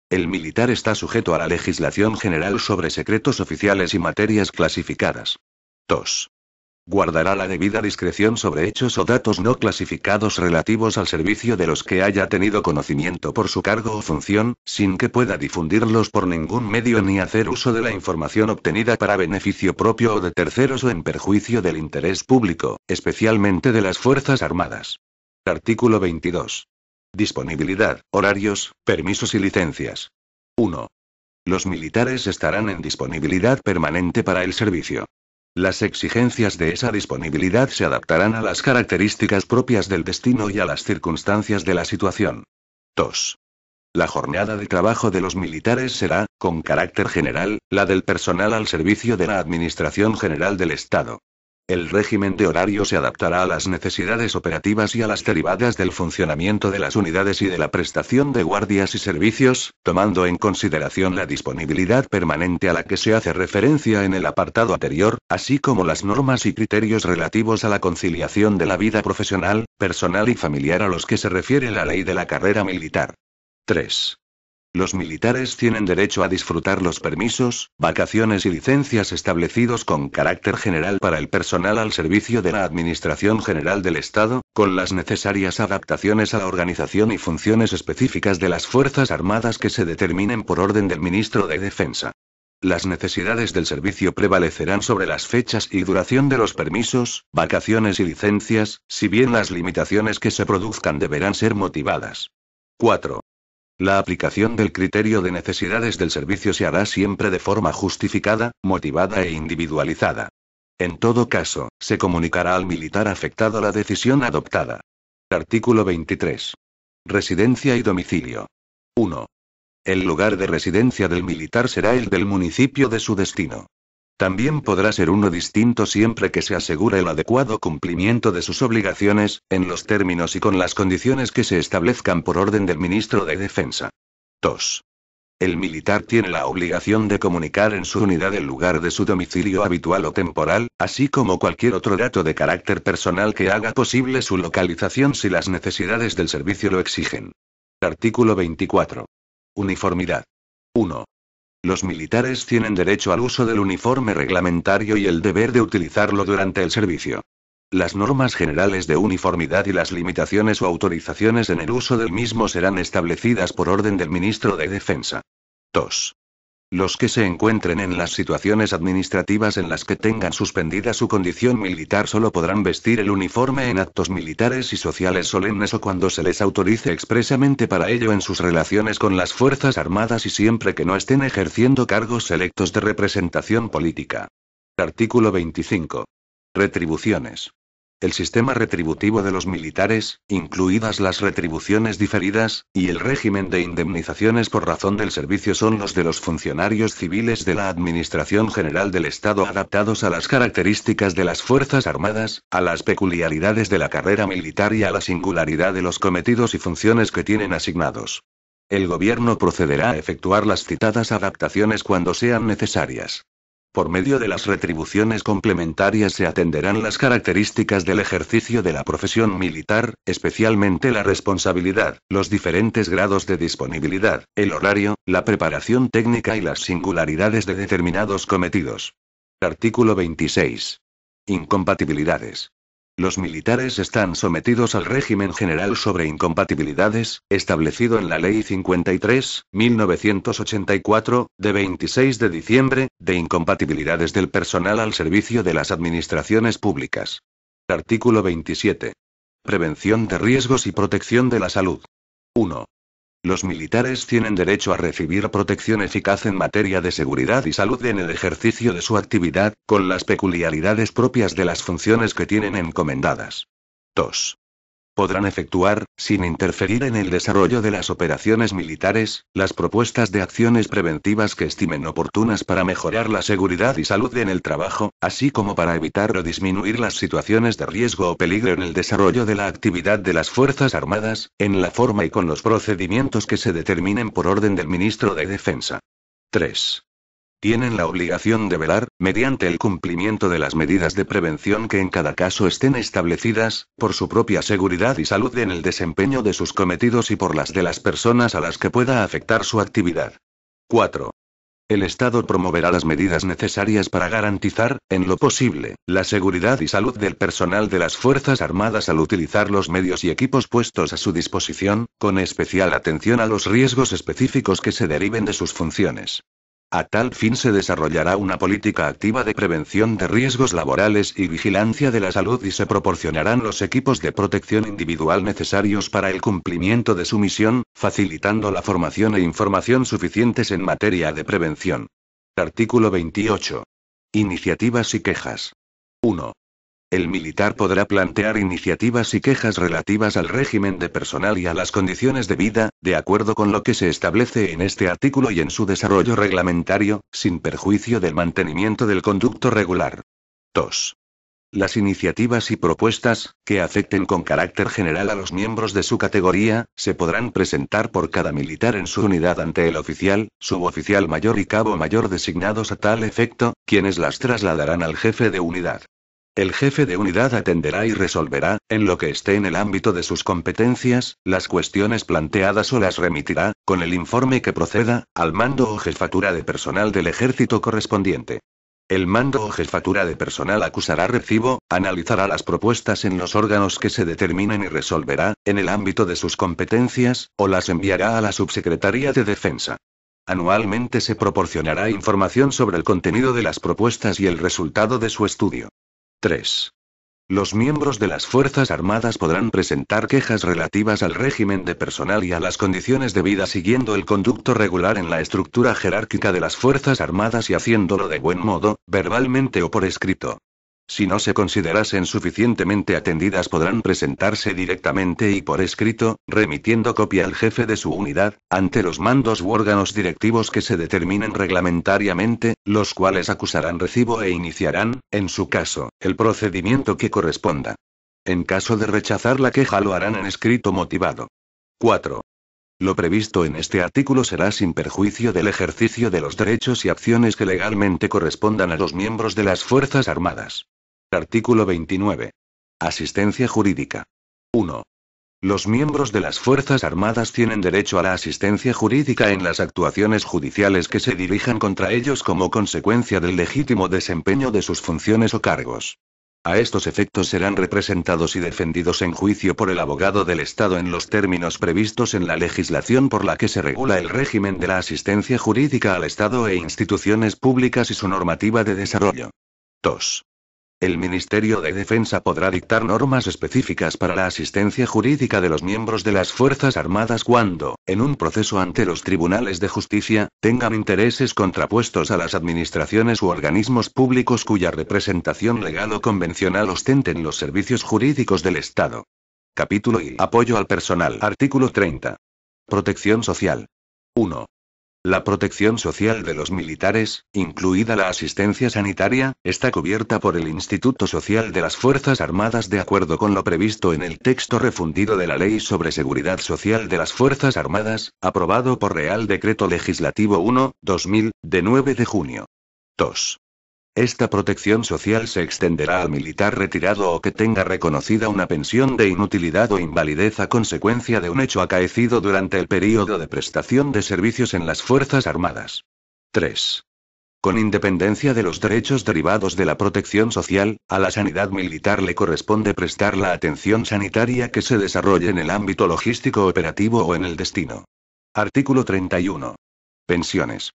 El militar está sujeto a la legislación general sobre secretos oficiales y materias clasificadas. 2. Guardará la debida discreción sobre hechos o datos no clasificados relativos al servicio de los que haya tenido conocimiento por su cargo o función, sin que pueda difundirlos por ningún medio ni hacer uso de la información obtenida para beneficio propio o de terceros o en perjuicio del interés público, especialmente de las Fuerzas Armadas. Artículo 22. Disponibilidad, horarios, permisos y licencias. 1. Los militares estarán en disponibilidad permanente para el servicio. Las exigencias de esa disponibilidad se adaptarán a las características propias del destino y a las circunstancias de la situación. 2. La jornada de trabajo de los militares será, con carácter general, la del personal al servicio de la Administración General del Estado. El régimen de horario se adaptará a las necesidades operativas y a las derivadas del funcionamiento de las unidades y de la prestación de guardias y servicios, tomando en consideración la disponibilidad permanente a la que se hace referencia en el apartado anterior, así como las normas y criterios relativos a la conciliación de la vida profesional, personal y familiar a los que se refiere la ley de la carrera militar. 3. Los militares tienen derecho a disfrutar los permisos, vacaciones y licencias establecidos con carácter general para el personal al servicio de la Administración General del Estado, con las necesarias adaptaciones a la organización y funciones específicas de las Fuerzas Armadas que se determinen por orden del Ministro de Defensa. Las necesidades del servicio prevalecerán sobre las fechas y duración de los permisos, vacaciones y licencias, si bien las limitaciones que se produzcan deberán ser motivadas. 4. La aplicación del criterio de necesidades del servicio se hará siempre de forma justificada, motivada e individualizada. En todo caso, se comunicará al militar afectado la decisión adoptada. Artículo 23. Residencia y domicilio. 1. El lugar de residencia del militar será el del municipio de su destino. También podrá ser uno distinto siempre que se asegure el adecuado cumplimiento de sus obligaciones, en los términos y con las condiciones que se establezcan por orden del ministro de Defensa. 2. El militar tiene la obligación de comunicar en su unidad el lugar de su domicilio habitual o temporal, así como cualquier otro dato de carácter personal que haga posible su localización si las necesidades del servicio lo exigen. Artículo 24. Uniformidad. 1. Los militares tienen derecho al uso del uniforme reglamentario y el deber de utilizarlo durante el servicio. Las normas generales de uniformidad y las limitaciones o autorizaciones en el uso del mismo serán establecidas por orden del ministro de Defensa. 2. Los que se encuentren en las situaciones administrativas en las que tengan suspendida su condición militar solo podrán vestir el uniforme en actos militares y sociales solemnes o cuando se les autorice expresamente para ello en sus relaciones con las Fuerzas Armadas y siempre que no estén ejerciendo cargos selectos de representación política. Artículo 25. Retribuciones. El sistema retributivo de los militares, incluidas las retribuciones diferidas, y el régimen de indemnizaciones por razón del servicio son los de los funcionarios civiles de la Administración General del Estado adaptados a las características de las Fuerzas Armadas, a las peculiaridades de la carrera militar y a la singularidad de los cometidos y funciones que tienen asignados. El Gobierno procederá a efectuar las citadas adaptaciones cuando sean necesarias. Por medio de las retribuciones complementarias se atenderán las características del ejercicio de la profesión militar, especialmente la responsabilidad, los diferentes grados de disponibilidad, el horario, la preparación técnica y las singularidades de determinados cometidos. Artículo 26. Incompatibilidades. Los militares están sometidos al régimen general sobre incompatibilidades, establecido en la Ley 53/1984, de 26 de diciembre, de incompatibilidades del personal al servicio de las administraciones públicas. Artículo 27. Prevención de riesgos y protección de la salud. 1. Los militares tienen derecho a recibir protección eficaz en materia de seguridad y salud en el ejercicio de su actividad, con las peculiaridades propias de las funciones que tienen encomendadas. 2. Podrán efectuar, sin interferir en el desarrollo de las operaciones militares, las propuestas de acciones preventivas que estimen oportunas para mejorar la seguridad y salud en el trabajo, así como para evitar o disminuir las situaciones de riesgo o peligro en el desarrollo de la actividad de las Fuerzas Armadas, en la forma y con los procedimientos que se determinen por orden del Ministro de Defensa. 3. Tienen la obligación de velar, mediante el cumplimiento de las medidas de prevención que en cada caso estén establecidas, por su propia seguridad y salud en el desempeño de sus cometidos y por las de las personas a las que pueda afectar su actividad. 4. El Estado promoverá las medidas necesarias para garantizar, en lo posible, la seguridad y salud del personal de las Fuerzas Armadas al utilizar los medios y equipos puestos a su disposición, con especial atención a los riesgos específicos que se deriven de sus funciones. A tal fin se desarrollará una política activa de prevención de riesgos laborales y vigilancia de la salud y se proporcionarán los equipos de protección individual necesarios para el cumplimiento de su misión, facilitando la formación e información suficientes en materia de prevención. Artículo 28. Iniciativas y quejas. 1. El militar podrá plantear iniciativas y quejas relativas al régimen de personal y a las condiciones de vida, de acuerdo con lo que se establece en este artículo y en su desarrollo reglamentario, sin perjuicio del mantenimiento del conducto regular. 2. Las iniciativas y propuestas, que afecten con carácter general a los miembros de su categoría, se podrán presentar por cada militar en su unidad ante el oficial, suboficial mayor y cabo mayor designados a tal efecto, quienes las trasladarán al jefe de unidad. El jefe de unidad atenderá y resolverá, en lo que esté en el ámbito de sus competencias, las cuestiones planteadas o las remitirá, con el informe que proceda, al mando o jefatura de personal del ejército correspondiente. El mando o jefatura de personal acusará recibo, analizará las propuestas en los órganos que se determinen y resolverá, en el ámbito de sus competencias, o las enviará a la Subsecretaría de Defensa. Anualmente se proporcionará información sobre el contenido de las propuestas y el resultado de su estudio. 3. Los miembros de las Fuerzas Armadas podrán presentar quejas relativas al régimen de personal y a las condiciones de vida siguiendo el conducto regular en la estructura jerárquica de las Fuerzas Armadas y haciéndolo de buen modo, verbalmente o por escrito. Si no se considerasen suficientemente atendidas podrán presentarse directamente y por escrito, remitiendo copia al jefe de su unidad, ante los mandos u órganos directivos que se determinen reglamentariamente, los cuales acusarán recibo e iniciarán, en su caso, el procedimiento que corresponda. En caso de rechazar la queja lo harán en escrito motivado. 4. Lo previsto en este artículo será sin perjuicio del ejercicio de los derechos y acciones que legalmente correspondan a los miembros de las Fuerzas Armadas. Artículo 29. Asistencia jurídica. 1. Los miembros de las Fuerzas Armadas tienen derecho a la asistencia jurídica en las actuaciones judiciales que se dirijan contra ellos como consecuencia del legítimo desempeño de sus funciones o cargos. A estos efectos serán representados y defendidos en juicio por el abogado del Estado en los términos previstos en la legislación por la que se regula el régimen de la asistencia jurídica al Estado e instituciones públicas y su normativa de desarrollo. 2. El Ministerio de Defensa podrá dictar normas específicas para la asistencia jurídica de los miembros de las Fuerzas Armadas cuando, en un proceso ante los tribunales de justicia, tengan intereses contrapuestos a las administraciones u organismos públicos cuya representación legal o convencional ostenten los servicios jurídicos del Estado. Capítulo I. Apoyo al personal. Artículo 30. Protección social. 1. La protección social de los militares, incluida la asistencia sanitaria, está cubierta por el Instituto Social de las Fuerzas Armadas de acuerdo con lo previsto en el texto refundido de la Ley sobre Seguridad Social de las Fuerzas Armadas, aprobado por Real Decreto Legislativo 1/2000, de 9 de junio. 2. Esta protección social se extenderá al militar retirado o que tenga reconocida una pensión de inutilidad o invalidez a consecuencia de un hecho acaecido durante el período de prestación de servicios en las Fuerzas Armadas. 3. Con independencia de los derechos derivados de la protección social, a la sanidad militar le corresponde prestar la atención sanitaria que se desarrolle en el ámbito logístico operativo o en el destino. Artículo 31. Pensiones.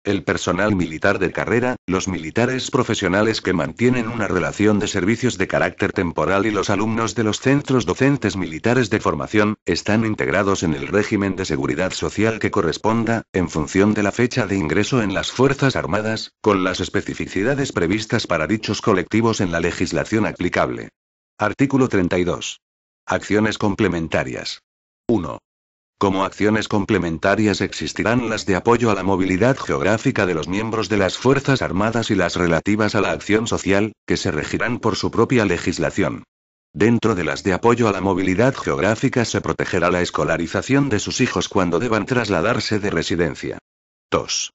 El personal militar de carrera, los militares profesionales que mantienen una relación de servicios de carácter temporal y los alumnos de los centros docentes militares de formación, están integrados en el régimen de seguridad social que corresponda, en función de la fecha de ingreso en las Fuerzas Armadas, con las especificidades previstas para dichos colectivos en la legislación aplicable. Artículo 32. Acciones complementarias. 1. Como acciones complementarias existirán las de apoyo a la movilidad geográfica de los miembros de las Fuerzas Armadas y las relativas a la acción social, que se regirán por su propia legislación. Dentro de las de apoyo a la movilidad geográfica se protegerá la escolarización de sus hijos cuando deban trasladarse de residencia. 2.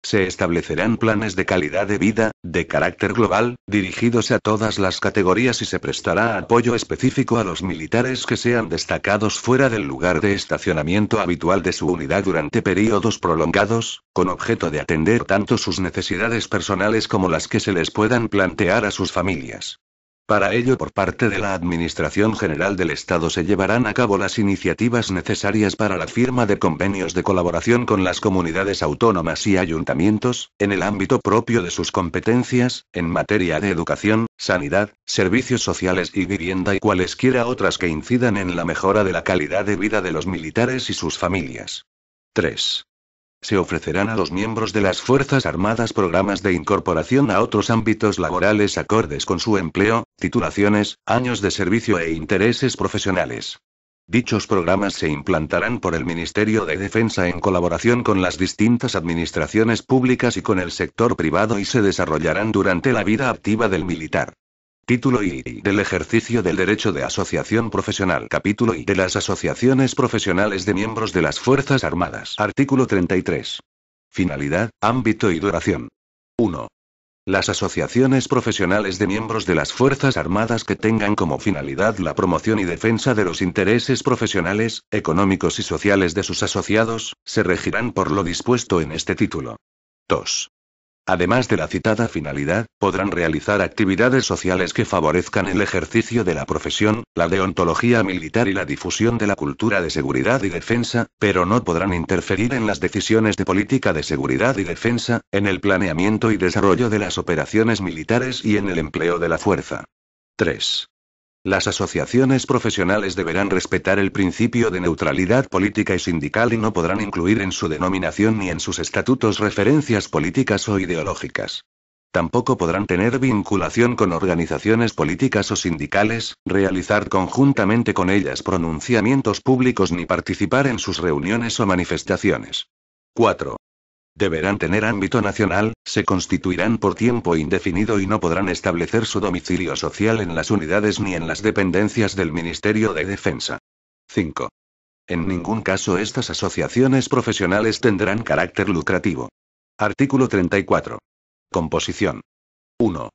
Se establecerán planes de calidad de vida, de carácter global, dirigidos a todas las categorías y se prestará apoyo específico a los militares que sean destacados fuera del lugar de estacionamiento habitual de su unidad durante períodos prolongados, con objeto de atender tanto sus necesidades personales como las que se les puedan plantear a sus familias. Para ello, por parte de la Administración General del Estado se llevarán a cabo las iniciativas necesarias para la firma de convenios de colaboración con las comunidades autónomas y ayuntamientos, en el ámbito propio de sus competencias, en materia de educación, sanidad, servicios sociales y vivienda y cualesquiera otras que incidan en la mejora de la calidad de vida de los militares y sus familias. 3. Se ofrecerán a los miembros de las Fuerzas Armadas programas de incorporación a otros ámbitos laborales acordes con su empleo, titulaciones, años de servicio e intereses profesionales. Dichos programas se implantarán por el Ministerio de Defensa en colaboración con las distintas administraciones públicas y con el sector privado y se desarrollarán durante la vida activa del militar. Título I. Del ejercicio del derecho de asociación profesional. Capítulo I. De las asociaciones profesionales de miembros de las Fuerzas Armadas. Artículo 33. Finalidad, ámbito y duración. 1. Las asociaciones profesionales de miembros de las Fuerzas Armadas que tengan como finalidad la promoción y defensa de los intereses profesionales, económicos y sociales de sus asociados, se regirán por lo dispuesto en este título. 2. Además de la citada finalidad, podrán realizar actividades sociales que favorezcan el ejercicio de la profesión, la deontología militar y la difusión de la cultura de seguridad y defensa, pero no podrán interferir en las decisiones de política de seguridad y defensa, en el planeamiento y desarrollo de las operaciones militares y en el empleo de la fuerza. 3. Las asociaciones profesionales deberán respetar el principio de neutralidad política y sindical y no podrán incluir en su denominación ni en sus estatutos referencias políticas o ideológicas. Tampoco podrán tener vinculación con organizaciones políticas o sindicales, realizar conjuntamente con ellas pronunciamientos públicos ni participar en sus reuniones o manifestaciones. 4. Deberán tener ámbito nacional, se constituirán por tiempo indefinido y no podrán establecer su domicilio social en las unidades ni en las dependencias del Ministerio de Defensa. 5. En ningún caso estas asociaciones profesionales tendrán carácter lucrativo. Artículo 34. Composición. 1.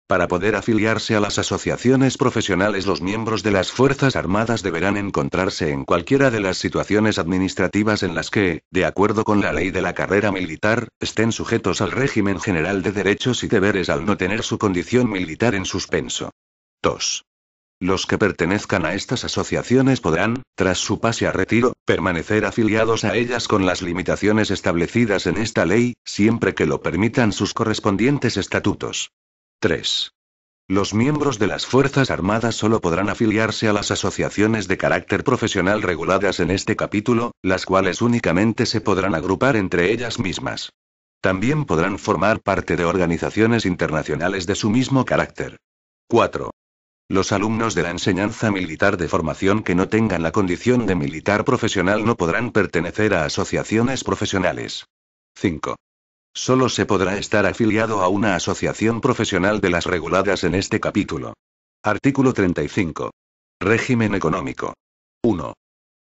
Para poder afiliarse a las asociaciones profesionales, los miembros de las Fuerzas Armadas deberán encontrarse en cualquiera de las situaciones administrativas en las que, de acuerdo con la ley de la carrera militar, estén sujetos al régimen general de derechos y deberes al no tener su condición militar en suspenso. 2. Los que pertenezcan a estas asociaciones podrán, tras su pase a retiro, permanecer afiliados a ellas con las limitaciones establecidas en esta ley, siempre que lo permitan sus correspondientes estatutos. 3. Los miembros de las Fuerzas Armadas solo podrán afiliarse a las asociaciones de carácter profesional reguladas en este capítulo, las cuales únicamente se podrán agrupar entre ellas mismas. También podrán formar parte de organizaciones internacionales de su mismo carácter. 4. Los alumnos de la enseñanza militar de formación que no tengan la condición de militar profesional no podrán pertenecer a asociaciones profesionales. 5. Solo se podrá estar afiliado a una asociación profesional de las reguladas en este capítulo. Artículo 35. Régimen económico. 1.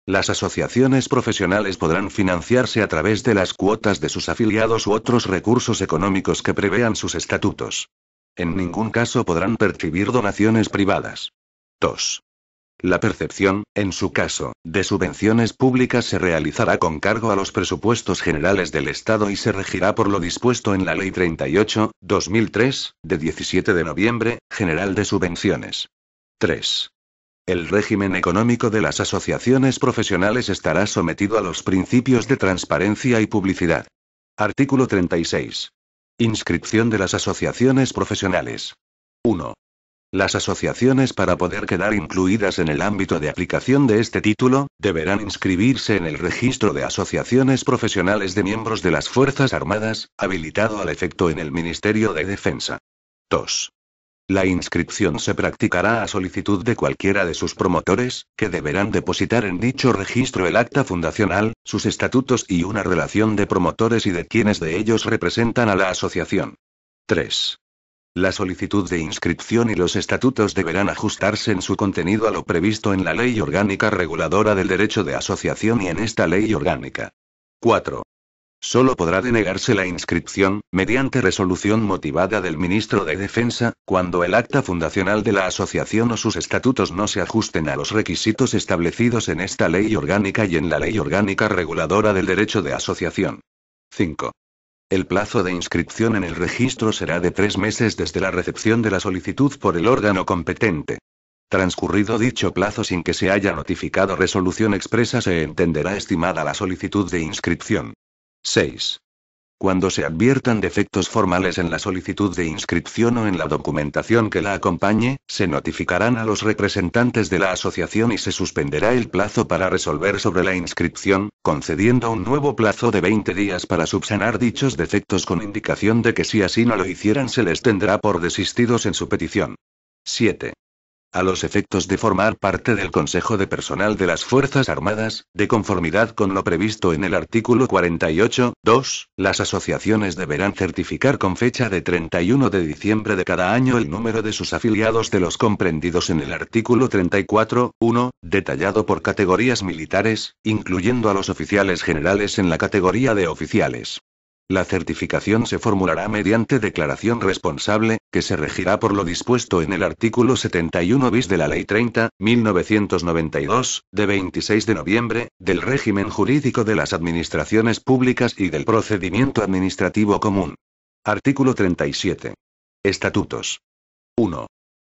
Las asociaciones profesionales podrán financiarse a través de las cuotas de sus afiliados u otros recursos económicos que prevean sus estatutos. En ningún caso podrán percibir donaciones privadas. 2. La percepción, en su caso, de subvenciones públicas se realizará con cargo a los presupuestos generales del Estado y se regirá por lo dispuesto en la Ley 38/2003, de 17 de noviembre, General de Subvenciones. 3. El régimen económico de las asociaciones profesionales estará sometido a los principios de transparencia y publicidad. Artículo 36. Inscripción de las asociaciones profesionales. 1. Las asociaciones, para poder quedar incluidas en el ámbito de aplicación de este título, deberán inscribirse en el registro de asociaciones profesionales de miembros de las Fuerzas Armadas, habilitado al efecto en el Ministerio de Defensa. 2. La inscripción se practicará a solicitud de cualquiera de sus promotores, que deberán depositar en dicho registro el acta fundacional, sus estatutos y una relación de promotores y de quienes de ellos representan a la asociación. 3. La solicitud de inscripción y los estatutos deberán ajustarse en su contenido a lo previsto en la Ley Orgánica Reguladora del Derecho de Asociación y en esta Ley Orgánica. 4. Solo podrá denegarse la inscripción, mediante resolución motivada del Ministro de Defensa, cuando el acta fundacional de la asociación o sus estatutos no se ajusten a los requisitos establecidos en esta Ley Orgánica y en la Ley Orgánica Reguladora del Derecho de Asociación. 5. El plazo de inscripción en el registro será de 3 meses desde la recepción de la solicitud por el órgano competente. Transcurrido dicho plazo sin que se haya notificado resolución expresa, se entenderá estimada la solicitud de inscripción. 6. Cuando se adviertan defectos formales en la solicitud de inscripción o en la documentación que la acompañe, se notificarán a los representantes de la asociación y se suspenderá el plazo para resolver sobre la inscripción, concediendo un nuevo plazo de 20 días para subsanar dichos defectos con indicación de que si así no lo hicieran se les tendrá por desistidos en su petición. 7. A los efectos de formar parte del Consejo de Personal de las Fuerzas Armadas, de conformidad con lo previsto en el artículo 48.2, las asociaciones deberán certificar con fecha de 31 de diciembre de cada año el número de sus afiliados de los comprendidos en el artículo 34.1, detallado por categorías militares, incluyendo a los oficiales generales en la categoría de oficiales. La certificación se formulará mediante declaración responsable, que se regirá por lo dispuesto en el artículo 71 bis de la Ley 30.1992, de 26 de noviembre, del régimen jurídico de las administraciones públicas y del procedimiento administrativo común. Artículo 37. Estatutos. 1.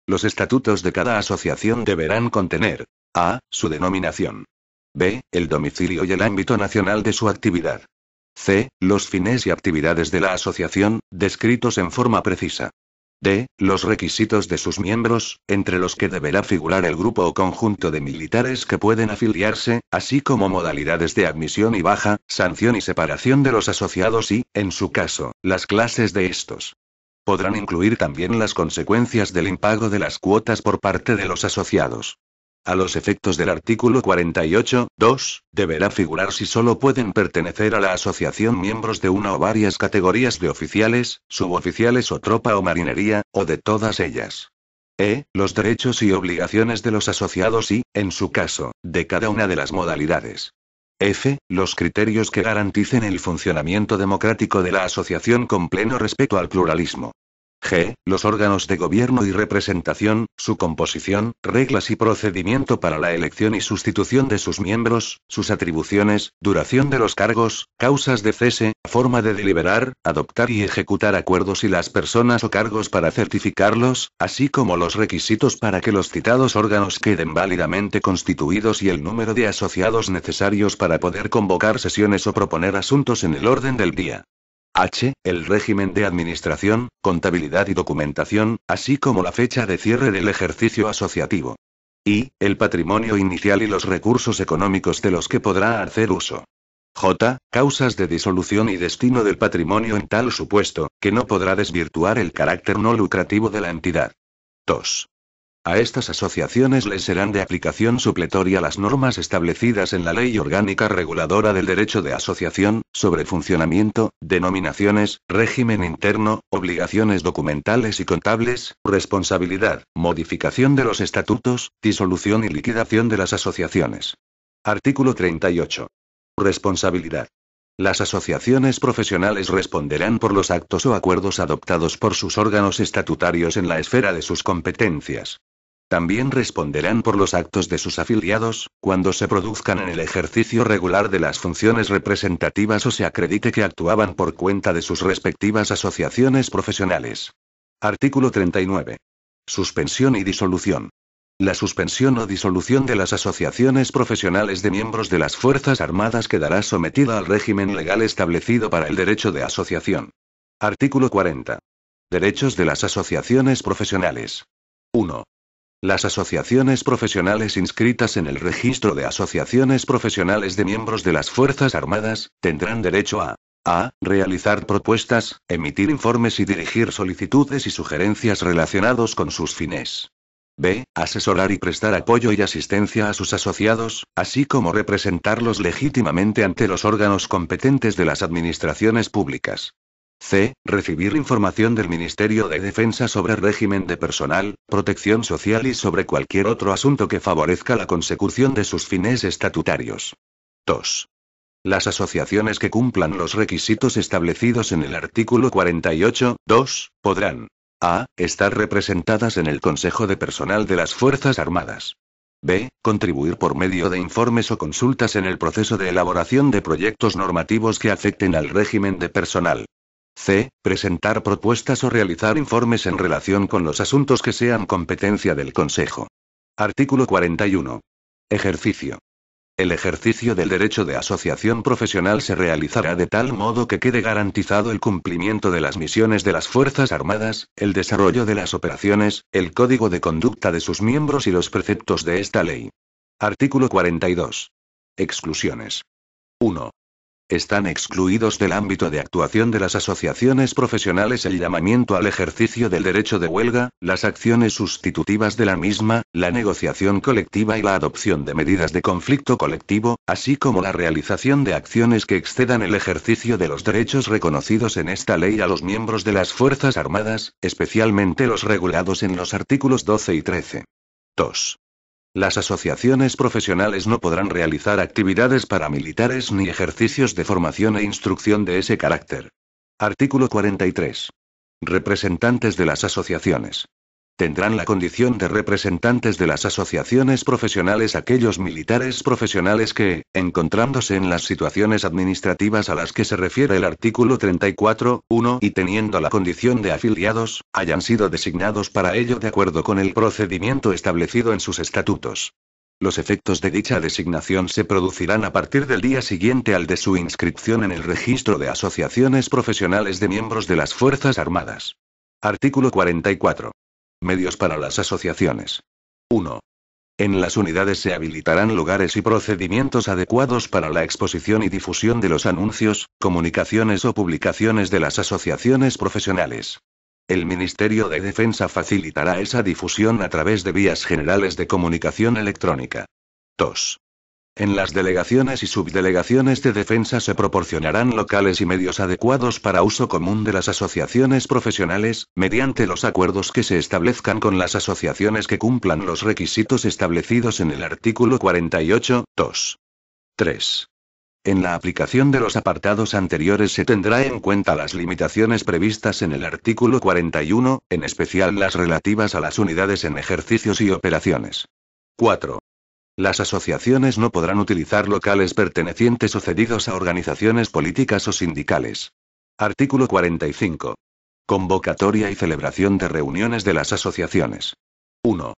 Los estatutos de cada asociación deberán contener: a. Su denominación. b. El domicilio y el ámbito nacional de su actividad. c. Los fines y actividades de la asociación, descritos en forma precisa. d. Los requisitos de sus miembros, entre los que deberá figurar el grupo o conjunto de militares que pueden afiliarse, así como modalidades de admisión y baja, sanción y separación de los asociados y, en su caso, las clases de estos. Podrán incluir también las consecuencias del impago de las cuotas por parte de los asociados. A los efectos del artículo 48.2, deberá figurar si solo pueden pertenecer a la asociación miembros de una o varias categorías de oficiales, suboficiales o tropa o marinería, o de todas ellas. Los derechos y obligaciones de los asociados y, en su caso, de cada una de las modalidades. Los criterios que garanticen el funcionamiento democrático de la asociación con pleno respeto al pluralismo. Los órganos de gobierno y representación, su composición, reglas y procedimiento para la elección y sustitución de sus miembros, sus atribuciones, duración de los cargos, causas de cese, forma de deliberar, adoptar y ejecutar acuerdos y las personas o cargos para certificarlos, así como los requisitos para que los citados órganos queden válidamente constituidos y el número de asociados necesarios para poder convocar sesiones o proponer asuntos en el orden del día. El régimen de administración, contabilidad y documentación, así como la fecha de cierre del ejercicio asociativo. Y, el patrimonio inicial y los recursos económicos de los que podrá hacer uso. Causas de disolución y destino del patrimonio en tal supuesto, que no podrá desvirtuar el carácter no lucrativo de la entidad. 2. A estas asociaciones les serán de aplicación supletoria las normas establecidas en la Ley Orgánica Reguladora del Derecho de Asociación, sobre funcionamiento, denominaciones, régimen interno, obligaciones documentales y contables, responsabilidad, modificación de los estatutos, disolución y liquidación de las asociaciones. Artículo 38. Responsabilidad. Las asociaciones profesionales responderán por los actos o acuerdos adoptados por sus órganos estatutarios en la esfera de sus competencias. También responderán por los actos de sus afiliados, cuando se produzcan en el ejercicio regular de las funciones representativas o se acredite que actuaban por cuenta de sus respectivas asociaciones profesionales. Artículo 39. Suspensión y disolución. La suspensión o disolución de las asociaciones profesionales de miembros de las Fuerzas Armadas quedará sometida al régimen legal establecido para el derecho de asociación. Artículo 40. Derechos de las asociaciones profesionales. 1. Las asociaciones profesionales inscritas en el registro de asociaciones profesionales de miembros de las Fuerzas Armadas, tendrán derecho a realizar propuestas, emitir informes y dirigir solicitudes y sugerencias relacionados con sus fines. B. Asesorar y prestar apoyo y asistencia a sus asociados, así como representarlos legítimamente ante los órganos competentes de las administraciones públicas. C. Recibir información del Ministerio de Defensa sobre régimen de personal, protección social y sobre cualquier otro asunto que favorezca la consecución de sus fines estatutarios. 2. Las asociaciones que cumplan los requisitos establecidos en el artículo 48.2, podrán estar representadas en el Consejo de Personal de las Fuerzas Armadas. B. Contribuir por medio de informes o consultas en el proceso de elaboración de proyectos normativos que afecten al régimen de personal. C. Presentar propuestas o realizar informes en relación con los asuntos que sean competencia del Consejo. Artículo 41. Ejercicio. El ejercicio del derecho de asociación profesional se realizará de tal modo que quede garantizado el cumplimiento de las misiones de las Fuerzas Armadas, el desarrollo de las operaciones, el código de conducta de sus miembros y los preceptos de esta ley. Artículo 42. Exclusiones. 1. Están excluidos del ámbito de actuación de las asociaciones profesionales el llamamiento al ejercicio del derecho de huelga, las acciones sustitutivas de la misma, la negociación colectiva y la adopción de medidas de conflicto colectivo, así como la realización de acciones que excedan el ejercicio de los derechos reconocidos en esta ley a los miembros de las Fuerzas Armadas, especialmente los regulados en los artículos 12 y 13. 2. Las asociaciones profesionales no podrán realizar actividades paramilitares ni ejercicios de formación e instrucción de ese carácter. Artículo 43. Representantes de las asociaciones. Tendrán la condición de representantes de las asociaciones profesionales aquellos militares profesionales que, encontrándose en las situaciones administrativas a las que se refiere el artículo 34.1 y teniendo la condición de afiliados, hayan sido designados para ello de acuerdo con el procedimiento establecido en sus estatutos. Los efectos de dicha designación se producirán a partir del día siguiente al de su inscripción en el registro de asociaciones profesionales de miembros de las Fuerzas Armadas. Artículo 44. Medios para las asociaciones. 1. En las unidades se habilitarán lugares y procedimientos adecuados para la exposición y difusión de los anuncios, comunicaciones o publicaciones de las asociaciones profesionales. El Ministerio de Defensa facilitará esa difusión a través de vías generales de comunicación electrónica. 2. En las delegaciones y subdelegaciones de defensa se proporcionarán locales y medios adecuados para uso común de las asociaciones profesionales, mediante los acuerdos que se establezcan con las asociaciones que cumplan los requisitos establecidos en el artículo 48, 2. 3. En la aplicación de los apartados anteriores se tendrá en cuenta las limitaciones previstas en el artículo 41, en especial las relativas a las unidades en ejercicios y operaciones. 4. Las asociaciones no podrán utilizar locales pertenecientes o cedidos a organizaciones políticas o sindicales. Artículo 45. Convocatoria y celebración de reuniones de las asociaciones. 1.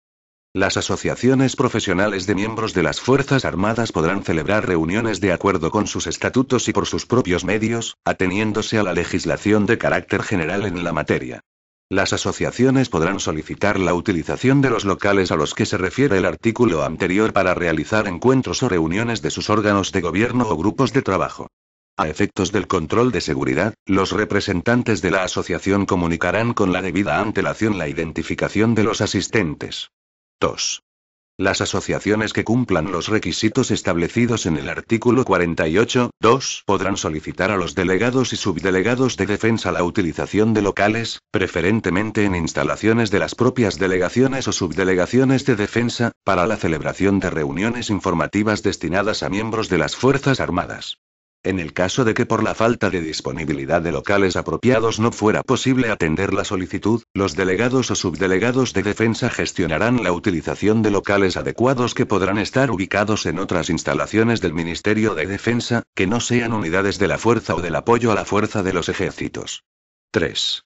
Las asociaciones profesionales de miembros de las Fuerzas Armadas podrán celebrar reuniones de acuerdo con sus estatutos y por sus propios medios, ateniéndose a la legislación de carácter general en la materia. Las asociaciones podrán solicitar la utilización de los locales a los que se refiere el artículo anterior para realizar encuentros o reuniones de sus órganos de gobierno o grupos de trabajo. A efectos del control de seguridad, los representantes de la asociación comunicarán con la debida antelación la identificación de los asistentes. 2. Las asociaciones que cumplan los requisitos establecidos en el artículo 48, 2 podrán solicitar a los delegados y subdelegados de defensa la utilización de locales, preferentemente en instalaciones de las propias delegaciones o subdelegaciones de defensa, para la celebración de reuniones informativas destinadas a miembros de las Fuerzas Armadas. En el caso de que por la falta de disponibilidad de locales apropiados no fuera posible atender la solicitud, los delegados o subdelegados de defensa gestionarán la utilización de locales adecuados que podrán estar ubicados en otras instalaciones del Ministerio de Defensa, que no sean unidades de la fuerza o del apoyo a la fuerza de los ejércitos. 3.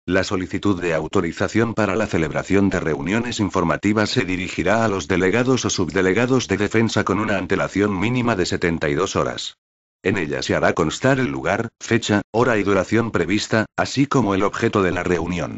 La solicitud de autorización para la celebración de reuniones informativas se dirigirá a los delegados o subdelegados de defensa con una antelación mínima de 72 horas. En ella se hará constar el lugar, fecha, hora y duración prevista, así como el objeto de la reunión.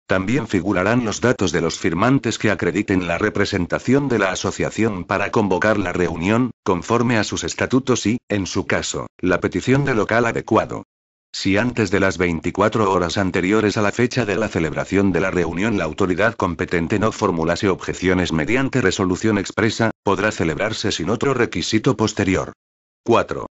También figurarán los datos de los firmantes que acrediten la representación de la asociación para convocar la reunión, conforme a sus estatutos y, en su caso, la petición de local adecuado. Si antes de las 24 horas anteriores a la fecha de la celebración de la reunión la autoridad competente no formulase objeciones mediante resolución expresa, podrá celebrarse sin otro requisito posterior. 4.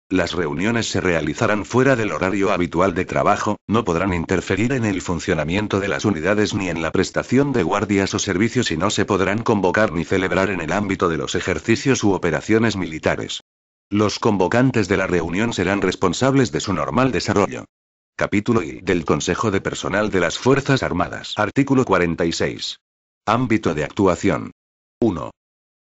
Las reuniones se realizarán fuera del horario habitual de trabajo, no podrán interferir en el funcionamiento de las unidades ni en la prestación de guardias o servicios y no se podrán convocar ni celebrar en el ámbito de los ejercicios u operaciones militares. Los convocantes de la reunión serán responsables de su normal desarrollo. Capítulo I del Consejo de Personal de las Fuerzas Armadas. Artículo 46. Ámbito de actuación. 1.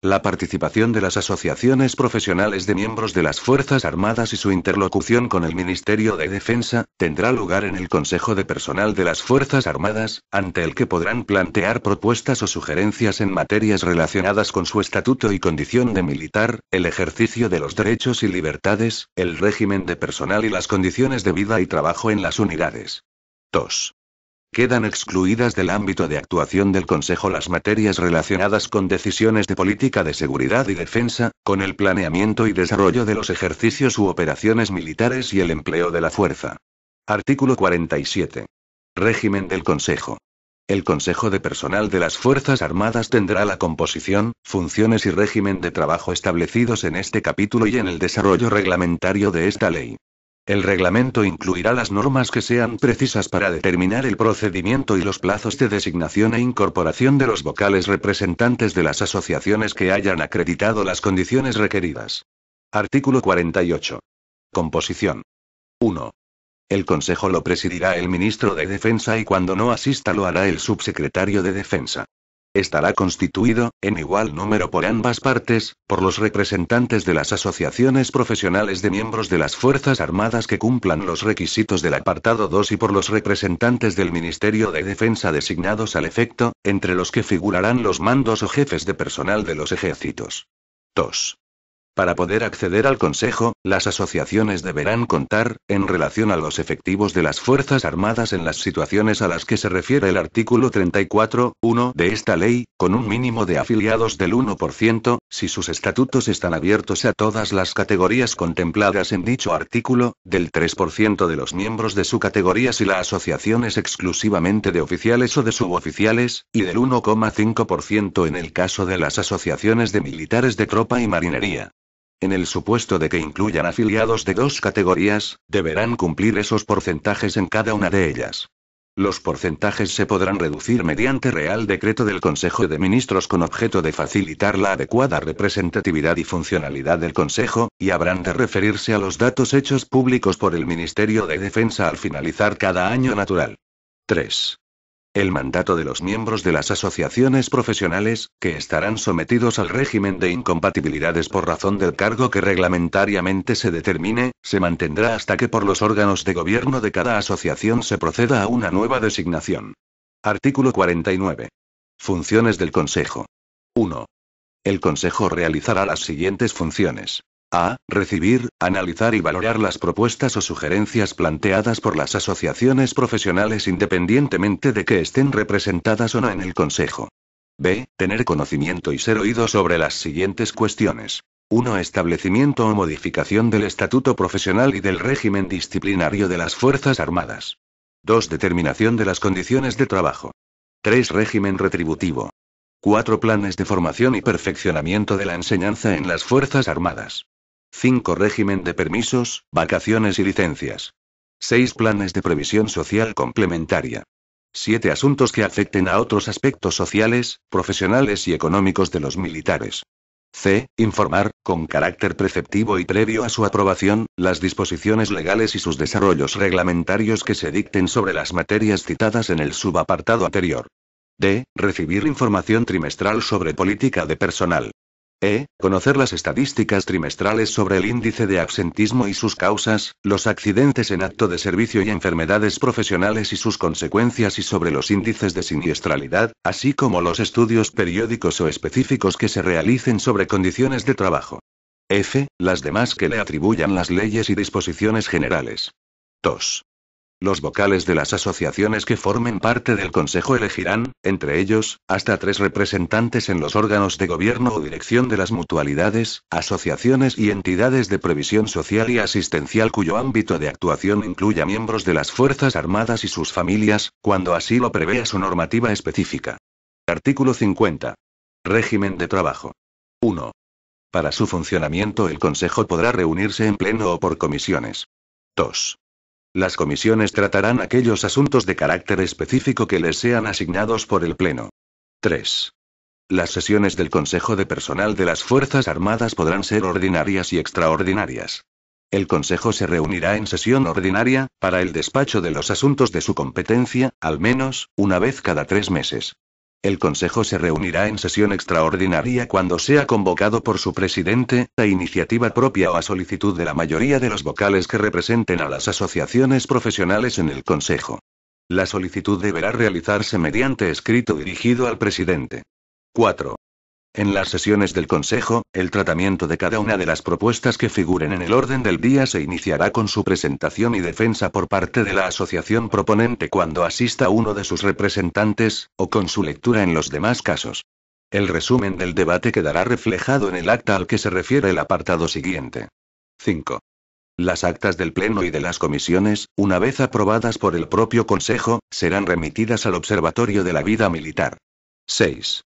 La participación de las asociaciones profesionales de miembros de las Fuerzas Armadas y su interlocución con el Ministerio de Defensa, tendrá lugar en el Consejo de Personal de las Fuerzas Armadas, ante el que podrán plantear propuestas o sugerencias en materias relacionadas con su estatuto y condición de militar, el ejercicio de los derechos y libertades, el régimen de personal y las condiciones de vida y trabajo en las unidades. 2. Quedan excluidas del ámbito de actuación del Consejo las materias relacionadas con decisiones de política de seguridad y defensa, con el planeamiento y desarrollo de los ejercicios u operaciones militares y el empleo de la fuerza. Artículo 47. Régimen del Consejo. El Consejo de Personal de las Fuerzas Armadas tendrá la composición, funciones y régimen de trabajo establecidos en este capítulo y en el desarrollo reglamentario de esta ley. El reglamento incluirá las normas que sean precisas para determinar el procedimiento y los plazos de designación e incorporación de los vocales representantes de las asociaciones que hayan acreditado las condiciones requeridas. Artículo 48. Composición. 1. El Consejo lo presidirá el Ministro de Defensa y cuando no asista lo hará el Subsecretario de Defensa. Estará constituido, en igual número por ambas partes, por los representantes de las asociaciones profesionales de miembros de las Fuerzas Armadas que cumplan los requisitos del apartado 2 y por los representantes del Ministerio de Defensa designados al efecto, entre los que figurarán los mandos o jefes de personal de los ejércitos. 2. Para poder acceder al Consejo, las asociaciones deberán contar, en relación a los efectivos de las Fuerzas Armadas en las situaciones a las que se refiere el artículo 34, 1 de esta ley, con un mínimo de afiliados del 1%, si sus estatutos están abiertos a todas las categorías contempladas en dicho artículo, del 3% de los miembros de su categoría si la asociación es exclusivamente de oficiales o de suboficiales, y del 1,5% en el caso de las asociaciones de militares de tropa y marinería. En el supuesto de que incluyan afiliados de dos categorías, deberán cumplir esos porcentajes en cada una de ellas. Los porcentajes se podrán reducir mediante Real Decreto del Consejo de Ministros con objeto de facilitar la adecuada representatividad y funcionalidad del Consejo, y habrán de referirse a los datos hechos públicos por el Ministerio de Defensa al finalizar cada año natural. 3. El mandato de los miembros de las asociaciones profesionales, que estarán sometidos al régimen de incompatibilidades por razón del cargo que reglamentariamente se determine, se mantendrá hasta que por los órganos de gobierno de cada asociación se proceda a una nueva designación. Artículo 49. Funciones del Consejo. 1. El Consejo realizará las siguientes funciones. A. Recibir, analizar y valorar las propuestas o sugerencias planteadas por las asociaciones profesionales independientemente de que estén representadas o no en el Consejo. B. Tener conocimiento y ser oído sobre las siguientes cuestiones. 1. Establecimiento o modificación del estatuto profesional y del régimen disciplinario de las Fuerzas Armadas. 2. Determinación de las condiciones de trabajo. 3. Régimen retributivo. 4. Planes de formación y perfeccionamiento de la enseñanza en las Fuerzas Armadas. 5. Régimen de permisos, vacaciones y licencias. 6. Planes de previsión social complementaria. 7. Asuntos que afecten a otros aspectos sociales, profesionales y económicos de los militares. C. Informar, con carácter preceptivo y previo a su aprobación, las disposiciones legales y sus desarrollos reglamentarios que se dicten sobre las materias citadas en el subapartado anterior. D. Recibir información trimestral sobre política de personal. E. Conocer las estadísticas trimestrales sobre el índice de absentismo y sus causas, los accidentes en acto de servicio y enfermedades profesionales y sus consecuencias y sobre los índices de siniestralidad, así como los estudios periódicos o específicos que se realicen sobre condiciones de trabajo. F. Las demás que le atribuyan las leyes y disposiciones generales. 2. Los vocales de las asociaciones que formen parte del Consejo elegirán, entre ellos, hasta 3 representantes en los órganos de gobierno o dirección de las mutualidades, asociaciones y entidades de previsión social y asistencial cuyo ámbito de actuación incluya miembros de las Fuerzas Armadas y sus familias, cuando así lo prevea su normativa específica. Artículo 50. Régimen de trabajo. 1. Para su funcionamiento el Consejo podrá reunirse en pleno o por comisiones. 2. Las comisiones tratarán aquellos asuntos de carácter específico que les sean asignados por el Pleno. 3. Las sesiones del Consejo de Personal de las Fuerzas Armadas podrán ser ordinarias y extraordinarias. El Consejo se reunirá en sesión ordinaria, para el despacho de los asuntos de su competencia, al menos, una vez cada 3 meses. El Consejo se reunirá en sesión extraordinaria cuando sea convocado por su presidente, a iniciativa propia o a solicitud de la mayoría de los vocales que representen a las asociaciones profesionales en el Consejo. La solicitud deberá realizarse mediante escrito dirigido al presidente. 4. En las sesiones del Consejo, el tratamiento de cada una de las propuestas que figuren en el orden del día se iniciará con su presentación y defensa por parte de la asociación proponente cuando asista uno de sus representantes, o con su lectura en los demás casos. El resumen del debate quedará reflejado en el acta al que se refiere el apartado siguiente. 5. Las actas del Pleno y de las comisiones, una vez aprobadas por el propio Consejo, serán remitidas al Observatorio de la Vida Militar. 6.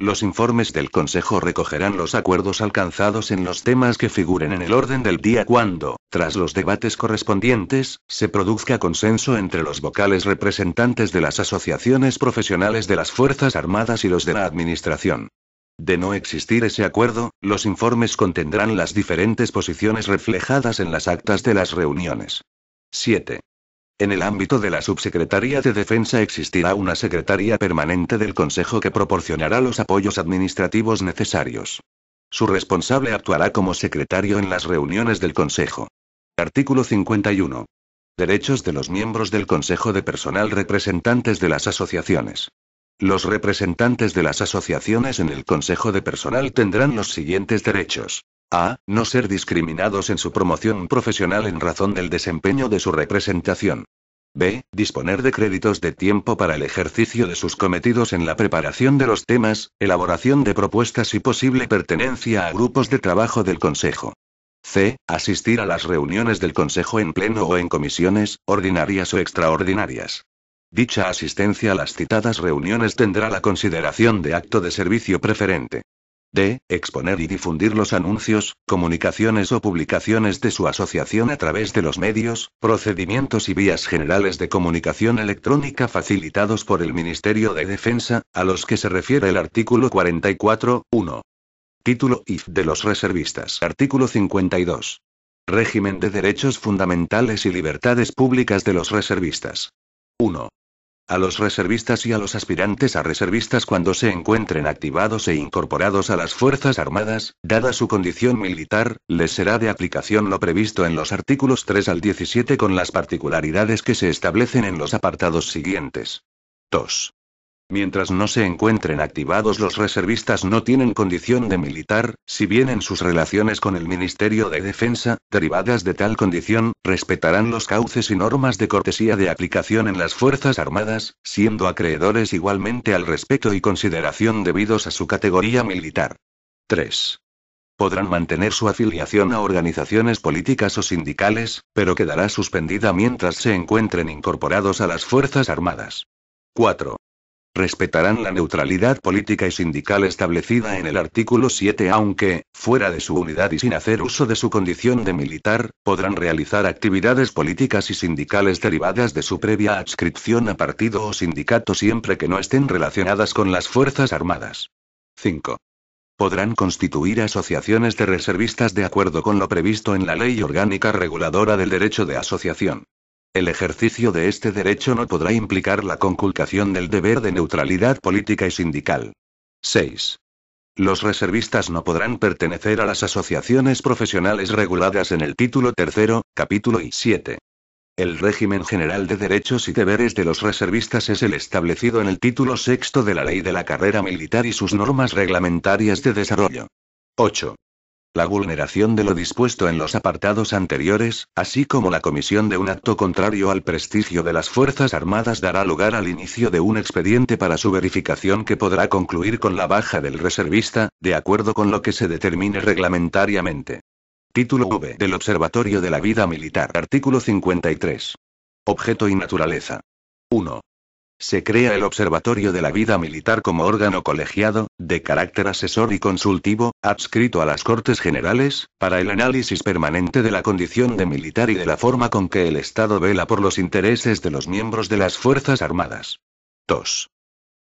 Los informes del Consejo recogerán los acuerdos alcanzados en los temas que figuren en el orden del día cuando, tras los debates correspondientes, se produzca consenso entre los vocales representantes de las asociaciones profesionales de las Fuerzas Armadas y los de la Administración. De no existir ese acuerdo, los informes contendrán las diferentes posiciones reflejadas en las actas de las reuniones. 7. En el ámbito de la Subsecretaría de Defensa existirá una Secretaría Permanente del Consejo que proporcionará los apoyos administrativos necesarios. Su responsable actuará como secretario en las reuniones del Consejo. Artículo 51. Derechos de los miembros del Consejo de Personal representantes de las asociaciones. Los representantes de las asociaciones en el Consejo de Personal tendrán los siguientes derechos. A. No ser discriminados en su promoción profesional en razón del desempeño de su representación. B. Disponer de créditos de tiempo para el ejercicio de sus cometidos en la preparación de los temas, elaboración de propuestas y posible pertenencia a grupos de trabajo del Consejo. C. Asistir a las reuniones del Consejo en pleno o en comisiones, ordinarias o extraordinarias. Dicha asistencia a las citadas reuniones tendrá la consideración de acto de servicio preferente. D. Exponer y difundir los anuncios, comunicaciones o publicaciones de su asociación a través de los medios, procedimientos y vías generales de comunicación electrónica facilitados por el Ministerio de Defensa, a los que se refiere el artículo 44.1. Título IF de los reservistas. Artículo 52. Régimen de derechos fundamentales y libertades públicas de los reservistas. 1. A los reservistas y a los aspirantes a reservistas cuando se encuentren activados e incorporados a las Fuerzas Armadas, dada su condición militar, les será de aplicación lo previsto en los artículos 3 al 17 con las particularidades que se establecen en los apartados siguientes. 2. Mientras no se encuentren activados, los reservistas no tienen condición de militar, si bien en sus relaciones con el Ministerio de Defensa, derivadas de tal condición, respetarán los cauces y normas de cortesía de aplicación en las Fuerzas Armadas, siendo acreedores igualmente al respeto y consideración debidos a su categoría militar. 3. Podrán mantener su afiliación a organizaciones políticas o sindicales, pero quedará suspendida mientras se encuentren incorporados a las Fuerzas Armadas. 4. Respetarán la neutralidad política y sindical establecida en el artículo 7 aunque, fuera de su unidad y sin hacer uso de su condición de militar, podrán realizar actividades políticas y sindicales derivadas de su previa adscripción a partido o sindicato siempre que no estén relacionadas con las Fuerzas Armadas. 5. Podrán constituir asociaciones de reservistas de acuerdo con lo previsto en la Ley Orgánica Reguladora del Derecho de Asociación. El ejercicio de este derecho no podrá implicar la conculcación del deber de neutralidad política y sindical. 6. Los reservistas no podrán pertenecer a las asociaciones profesionales reguladas en el título 3, capítulo I 7. El régimen general de derechos y deberes de los reservistas es el establecido en el título 6 de la Ley de la Carrera Militar y sus normas reglamentarias de desarrollo. 8. La vulneración de lo dispuesto en los apartados anteriores, así como la comisión de un acto contrario al prestigio de las Fuerzas Armadas dará lugar al inicio de un expediente para su verificación que podrá concluir con la baja del reservista, de acuerdo con lo que se determine reglamentariamente. Título V del Observatorio de la Vida Militar. Artículo 53. Objeto y naturaleza. 1. Se crea el Observatorio de la Vida Militar como órgano colegiado, de carácter asesor y consultivo, adscrito a las Cortes Generales, para el análisis permanente de la condición de militar y de la forma con que el Estado vela por los intereses de los miembros de las Fuerzas Armadas. 2.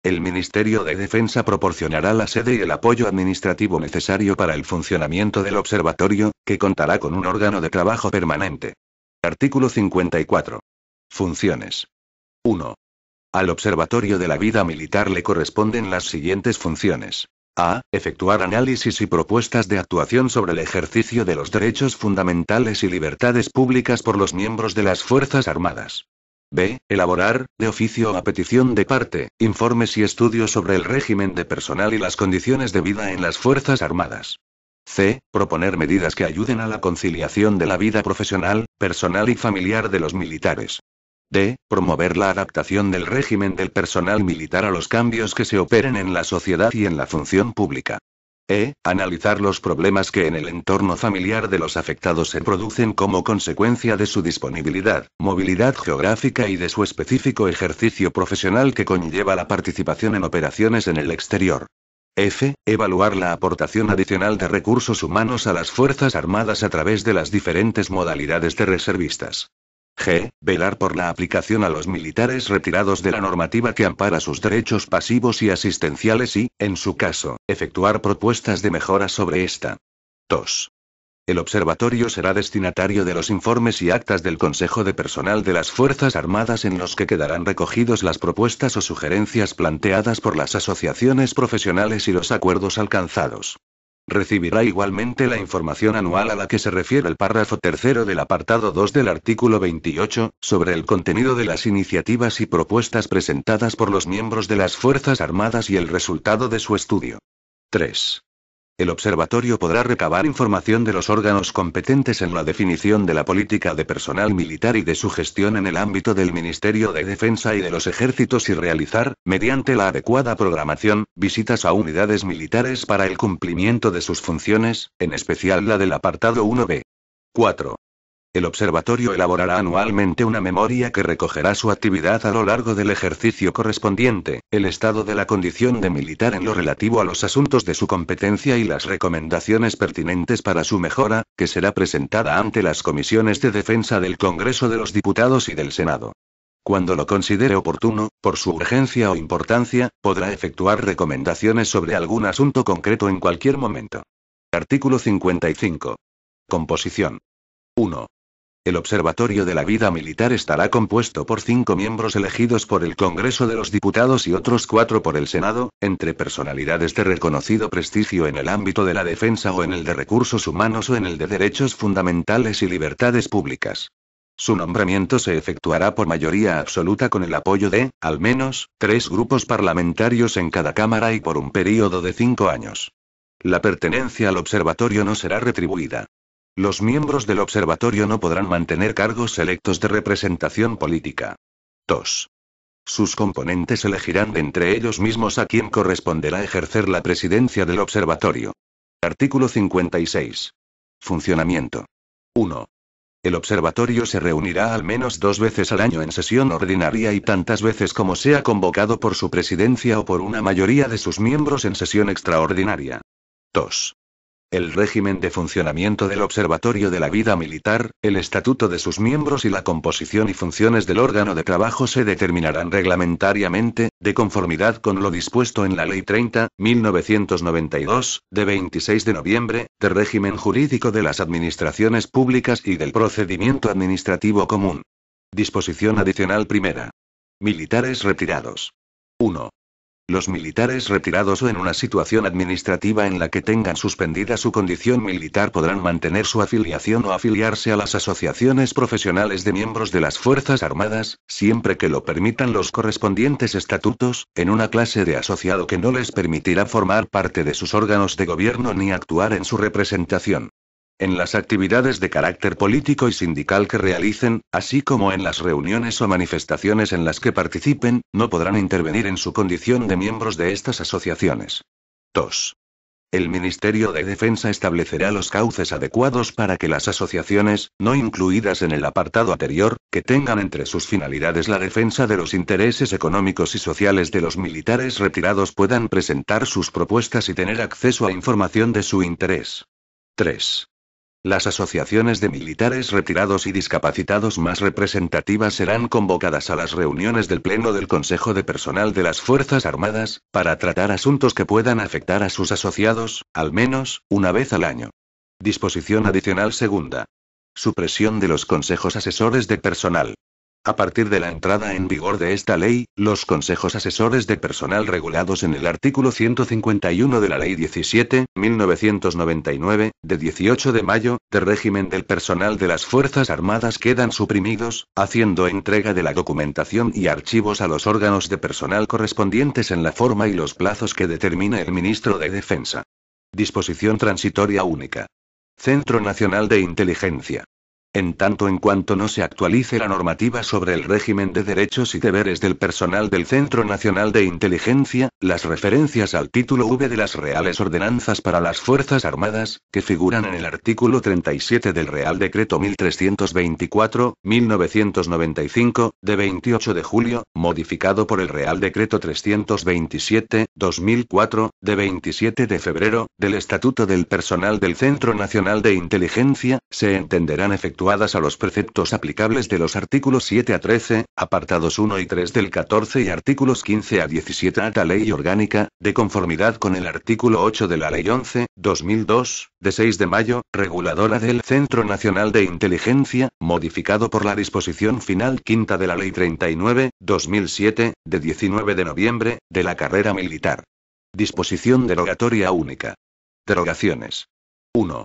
El Ministerio de Defensa proporcionará la sede y el apoyo administrativo necesario para el funcionamiento del observatorio, que contará con un órgano de trabajo permanente. Artículo 54. Funciones. 1. Al Observatorio de la Vida Militar le corresponden las siguientes funciones. A. Efectuar análisis y propuestas de actuación sobre el ejercicio de los derechos fundamentales y libertades públicas por los miembros de las Fuerzas Armadas. B. Elaborar, de oficio o a petición de parte, informes y estudios sobre el régimen de personal y las condiciones de vida en las Fuerzas Armadas. C. Proponer medidas que ayuden a la conciliación de la vida profesional, personal y familiar de los militares. D. Promover la adaptación del régimen del personal militar a los cambios que se operen en la sociedad y en la función pública. E. Analizar los problemas que en el entorno familiar de los afectados se producen como consecuencia de su disponibilidad, movilidad geográfica y de su específico ejercicio profesional que conlleva la participación en operaciones en el exterior. F. Evaluar la aportación adicional de recursos humanos a las Fuerzas Armadas a través de las diferentes modalidades de reservistas. G. Velar por la aplicación a los militares retirados de la normativa que ampara sus derechos pasivos y asistenciales y, en su caso, efectuar propuestas de mejora sobre esta. 2. El observatorio será destinatario de los informes y actas del Consejo de Personal de las Fuerzas Armadas en los que quedarán recogidos las propuestas o sugerencias planteadas por las asociaciones profesionales y los acuerdos alcanzados. Recibirá igualmente la información anual a la que se refiere el párrafo 3 del apartado 2 del artículo 28, sobre el contenido de las iniciativas y propuestas presentadas por los miembros de las Fuerzas Armadas y el resultado de su estudio. 3. El observatorio podrá recabar información de los órganos competentes en la definición de la política de personal militar y de su gestión en el ámbito del Ministerio de Defensa y de los ejércitos y realizar, mediante la adecuada programación, visitas a unidades militares para el cumplimiento de sus funciones, en especial la del apartado 1b. 4. El observatorio elaborará anualmente una memoria que recogerá su actividad a lo largo del ejercicio correspondiente, el estado de la condición de militar en lo relativo a los asuntos de su competencia y las recomendaciones pertinentes para su mejora, que será presentada ante las comisiones de defensa del Congreso de los Diputados y del Senado. Cuando lo considere oportuno, por su urgencia o importancia, podrá efectuar recomendaciones sobre algún asunto concreto en cualquier momento. Artículo 55. Composición. 1. El Observatorio de la Vida Militar estará compuesto por 5 miembros elegidos por el Congreso de los Diputados y otros 4 por el Senado, entre personalidades de reconocido prestigio en el ámbito de la defensa o en el de recursos humanos o en el de derechos fundamentales y libertades públicas. Su nombramiento se efectuará por mayoría absoluta con el apoyo de, al menos, 3 grupos parlamentarios en cada Cámara y por un período de 5 años. La pertenencia al observatorio no será retribuida. Los miembros del observatorio no podrán mantener cargos electos de representación política. 2. Sus componentes elegirán de entre ellos mismos a quien corresponderá ejercer la presidencia del observatorio. Artículo 56. Funcionamiento. 1. El observatorio se reunirá al menos 2 veces al año en sesión ordinaria y tantas veces como sea convocado por su presidencia o por una mayoría de sus miembros en sesión extraordinaria. 2. El régimen de funcionamiento del Observatorio de la Vida Militar, el estatuto de sus miembros y la composición y funciones del órgano de trabajo se determinarán reglamentariamente, de conformidad con lo dispuesto en la Ley 30/1992, de 26 de noviembre, de régimen jurídico de las administraciones públicas y del procedimiento administrativo común. Disposición adicional primera. Militares retirados. 1. Los militares retirados o en una situación administrativa en la que tengan suspendida su condición militar podrán mantener su afiliación o afiliarse a las asociaciones profesionales de miembros de las Fuerzas Armadas, siempre que lo permitan los correspondientes estatutos, en una clase de asociado que no les permitirá formar parte de sus órganos de gobierno ni actuar en su representación. En las actividades de carácter político y sindical que realicen, así como en las reuniones o manifestaciones en las que participen, no podrán intervenir en su condición de miembros de estas asociaciones. 2. El Ministerio de Defensa establecerá los cauces adecuados para que las asociaciones, no incluidas en el apartado anterior, que tengan entre sus finalidades la defensa de los intereses económicos y sociales de los militares retirados puedan presentar sus propuestas y tener acceso a información de su interés. 3. Las asociaciones de militares retirados y discapacitados más representativas serán convocadas a las reuniones del Pleno del Consejo de Personal de las Fuerzas Armadas, para tratar asuntos que puedan afectar a sus asociados, al menos, una vez al año. Disposición adicional segunda. Supresión de los consejos asesores de personal. A partir de la entrada en vigor de esta ley, los consejos asesores de personal regulados en el artículo 151 de la Ley 17/1999, de 18 de mayo, de régimen del personal de las Fuerzas Armadas quedan suprimidos, haciendo entrega de la documentación y archivos a los órganos de personal correspondientes en la forma y los plazos que determine el ministro de Defensa. Disposición transitoria única. Centro Nacional de Inteligencia. En tanto en cuanto no se actualice la normativa sobre el régimen de derechos y deberes del personal del Centro Nacional de Inteligencia, las referencias al título V de las Reales Ordenanzas para las Fuerzas Armadas, que figuran en el artículo 37 del Real Decreto 1324/1995, de 28 de julio, modificado por el Real Decreto 327/2004, de 27 de febrero, del Estatuto del Personal del Centro Nacional de Inteligencia, se entenderán efectuadas a los preceptos aplicables de los artículos 7 a 13, apartados 1 y 3 del 14 y artículos 15 a 17 a esta ley orgánica, de conformidad con el artículo 8 de la Ley 11/2002, de 6 de mayo, reguladora del Centro Nacional de Inteligencia, modificado por la disposición final quinta de la Ley 39/2007, de 19 de noviembre, de la carrera militar. Disposición derogatoria única. Derogaciones. 1.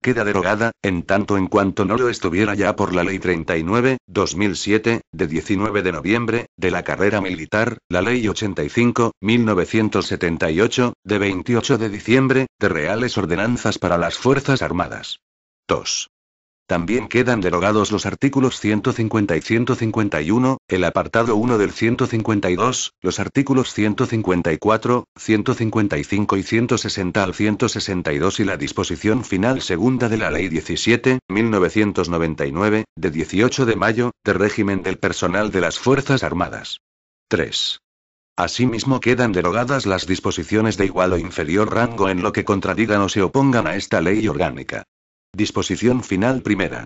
queda derogada, en tanto en cuanto no lo estuviera ya por la Ley 39/2007, de 19 de noviembre, de la carrera militar, la Ley 85/1978, de 28 de diciembre, de Reales Ordenanzas para las Fuerzas Armadas. 2. También quedan derogados los artículos 150 y 151, el apartado 1 del 152, los artículos 154, 155 y 160 al 162 y la disposición final segunda de la Ley 17/1999, de 18 de mayo, de régimen del personal de las Fuerzas Armadas. 3. Asimismo quedan derogadas las disposiciones de igual o inferior rango en lo que contradigan o se opongan a esta ley orgánica. Disposición final primera.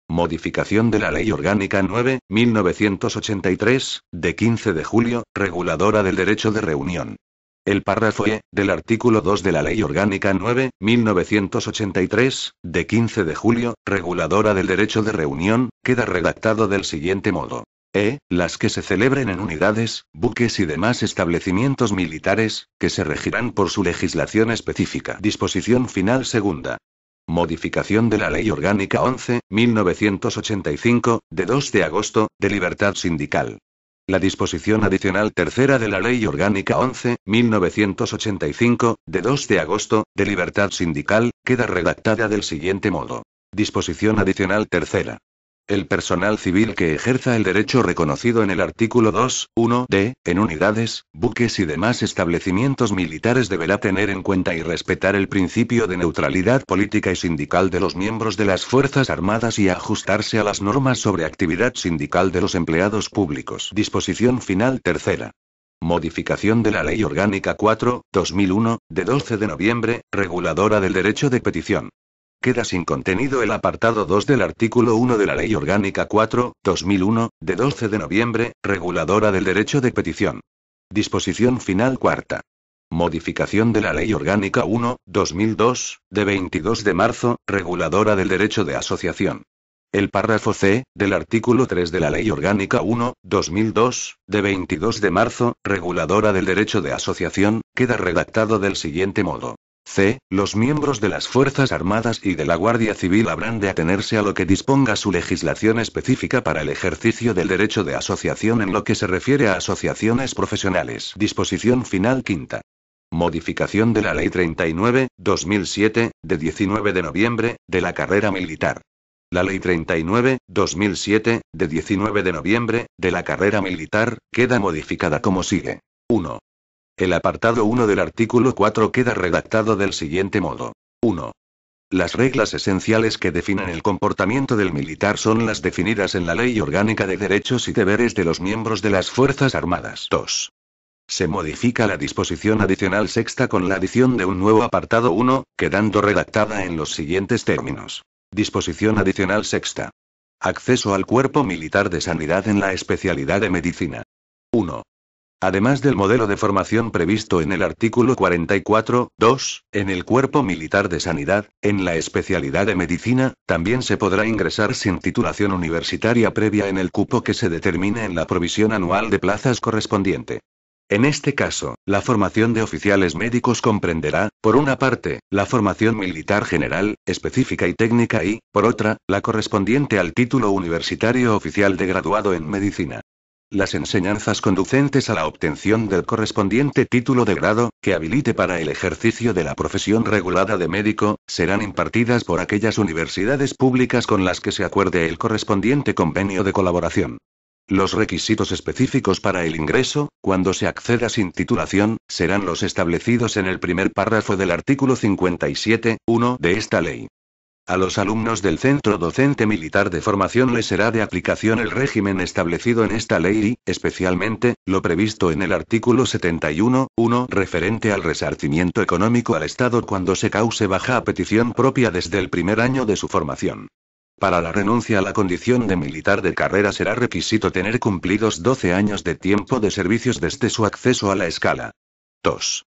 Modificación de la Ley Orgánica 9/1983, de 15 de julio, reguladora del derecho de reunión. El párrafo E, del artículo 2 de la Ley Orgánica 9/1983, de 15 de julio, reguladora del derecho de reunión, queda redactado del siguiente modo. Las que se celebren en unidades, buques y demás establecimientos militares, que se regirán por su legislación específica. Disposición final segunda. Modificación de la Ley Orgánica 11/1985, de 2 de agosto, de libertad sindical. La disposición adicional tercera de la Ley Orgánica 11/1985, de 2 de agosto, de libertad sindical, queda redactada del siguiente modo. Disposición adicional tercera. El personal civil que ejerza el derecho reconocido en el artículo 2(1)d, en unidades, buques y demás establecimientos militares deberá tener en cuenta y respetar el principio de neutralidad política y sindical de los miembros de las Fuerzas Armadas y ajustarse a las normas sobre actividad sindical de los empleados públicos. Disposición final tercera. Modificación de la Ley Orgánica 4/2001, de 12 de noviembre, reguladora del derecho de petición. Queda sin contenido el apartado 2 del artículo 1 de la Ley Orgánica 4/2001, de 12 de noviembre, reguladora del derecho de petición. Disposición final cuarta. Modificación de la Ley Orgánica 1/2002, de 22 de marzo, reguladora del derecho de asociación. El párrafo C, del artículo 3 de la Ley Orgánica 1/2002, de 22 de marzo, reguladora del derecho de asociación, queda redactado del siguiente modo. Los miembros de las Fuerzas Armadas y de la Guardia Civil habrán de atenerse a lo que disponga su legislación específica para el ejercicio del derecho de asociación en lo que se refiere a asociaciones profesionales. Disposición final quinta. Modificación de la Ley 39/2007, de 19 de noviembre, de la carrera militar. La Ley 39/2007, de 19 de noviembre, de la carrera militar, queda modificada como sigue. 1. El apartado 1 del artículo 4 queda redactado del siguiente modo. 1. Las reglas esenciales que definen el comportamiento del militar son las definidas en la Ley Orgánica de Derechos y Deberes de los miembros de las Fuerzas Armadas. 2. Se modifica la disposición adicional sexta con la adición de un nuevo apartado 1, quedando redactada en los siguientes términos. Disposición adicional sexta. Acceso al cuerpo militar de sanidad en la especialidad de medicina. 1. Además del modelo de formación previsto en el artículo 44(2), en el Cuerpo Militar de Sanidad, en la especialidad de medicina, también se podrá ingresar sin titulación universitaria previa en el cupo que se determine en la provisión anual de plazas correspondiente. En este caso, la formación de oficiales médicos comprenderá, por una parte, la formación militar general, específica y técnica y, por otra, la correspondiente al título universitario oficial de graduado en medicina. Las enseñanzas conducentes a la obtención del correspondiente título de grado, que habilite para el ejercicio de la profesión regulada de médico, serán impartidas por aquellas universidades públicas con las que se acuerde el correspondiente convenio de colaboración. Los requisitos específicos para el ingreso, cuando se acceda sin titulación, serán los establecidos en el primer párrafo del artículo 57(1) de esta ley. A los alumnos del Centro Docente Militar de Formación les será de aplicación el régimen establecido en esta ley y, especialmente, lo previsto en el artículo 71(1) referente al resarcimiento económico al Estado cuando se cause baja a petición propia desde el primer año de su formación. Para la renuncia a la condición de militar de carrera será requisito tener cumplidos 12 años de tiempo de servicios desde su acceso a la escala. 2.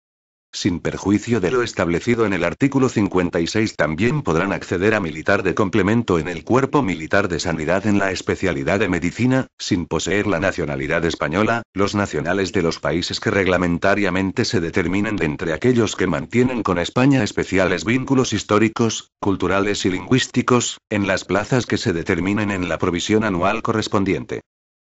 Sin perjuicio de lo establecido en el artículo 56, también podrán acceder a militar de complemento en el Cuerpo Militar de Sanidad en la especialidad de medicina, sin poseer la nacionalidad española, los nacionales de los países que reglamentariamente se determinen de entre aquellos que mantienen con España especiales vínculos históricos, culturales y lingüísticos, en las plazas que se determinen en la provisión anual correspondiente.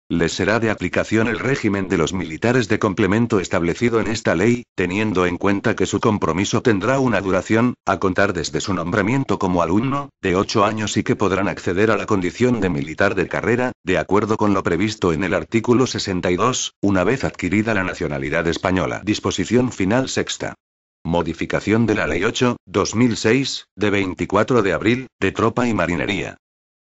Les será de aplicación el régimen de los militares de complemento establecido en esta ley, teniendo en cuenta que su compromiso tendrá una duración, a contar desde su nombramiento como alumno, de 8 años y que podrán acceder a la condición de militar de carrera, de acuerdo con lo previsto en el artículo 62, una vez adquirida la nacionalidad española. Disposición final sexta. Modificación de la Ley 8/2006, de 24 de abril, de Tropa y Marinería.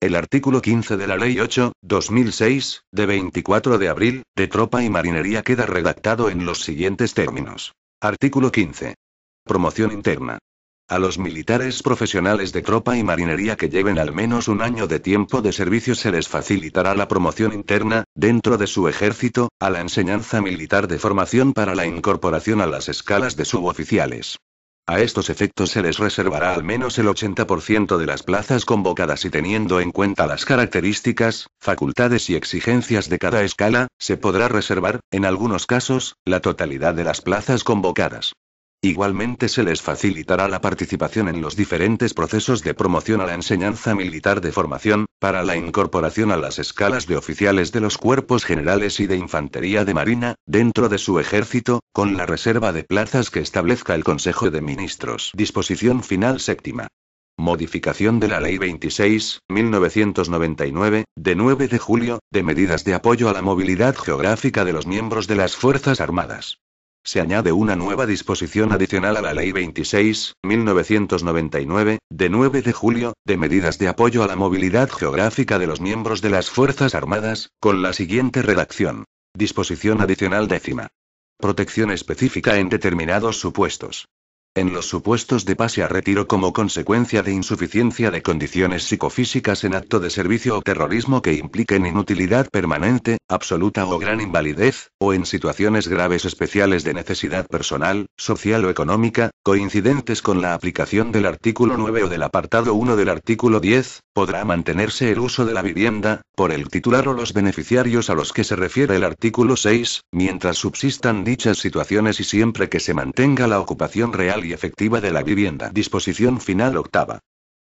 El artículo 15 de la Ley 8/2006, de 24 de abril, de Tropa y Marinería queda redactado en los siguientes términos. Artículo 15. Promoción interna. A los militares profesionales de tropa y marinería que lleven al menos un año de tiempo de servicio se les facilitará la promoción interna, dentro de su ejército, a la enseñanza militar de formación para la incorporación a las escalas de suboficiales. A estos efectos se les reservará al menos el 80% de las plazas convocadas y teniendo en cuenta las características, facultades y exigencias de cada escala, se podrá reservar, en algunos casos, la totalidad de las plazas convocadas. Igualmente se les facilitará la participación en los diferentes procesos de promoción a la enseñanza militar de formación, para la incorporación a las escalas de oficiales de los cuerpos generales y de infantería de marina, dentro de su ejército, con la reserva de plazas que establezca el Consejo de Ministros. Disposición final séptima. Modificación de la Ley 26/1999, de 9 de julio, de medidas de apoyo a la movilidad geográfica de los miembros de las Fuerzas Armadas. Se añade una nueva disposición adicional a la Ley 26/1999, de 9 de julio, de medidas de apoyo a la movilidad geográfica de los miembros de las Fuerzas Armadas, con la siguiente redacción. Disposición adicional décima. Protección específica en determinados supuestos. En los supuestos de pase a retiro como consecuencia de insuficiencia de condiciones psicofísicas en acto de servicio o terrorismo que impliquen inutilidad permanente, absoluta o gran invalidez, o en situaciones graves especiales de necesidad personal, social o económica, coincidentes con la aplicación del artículo 9 o del apartado 1 del artículo 10, podrá mantenerse el uso de la vivienda, por el titular o los beneficiarios a los que se refiere el artículo 6, mientras subsistan dichas situaciones y siempre que se mantenga la ocupación real y efectiva de la vivienda. Disposición final octava.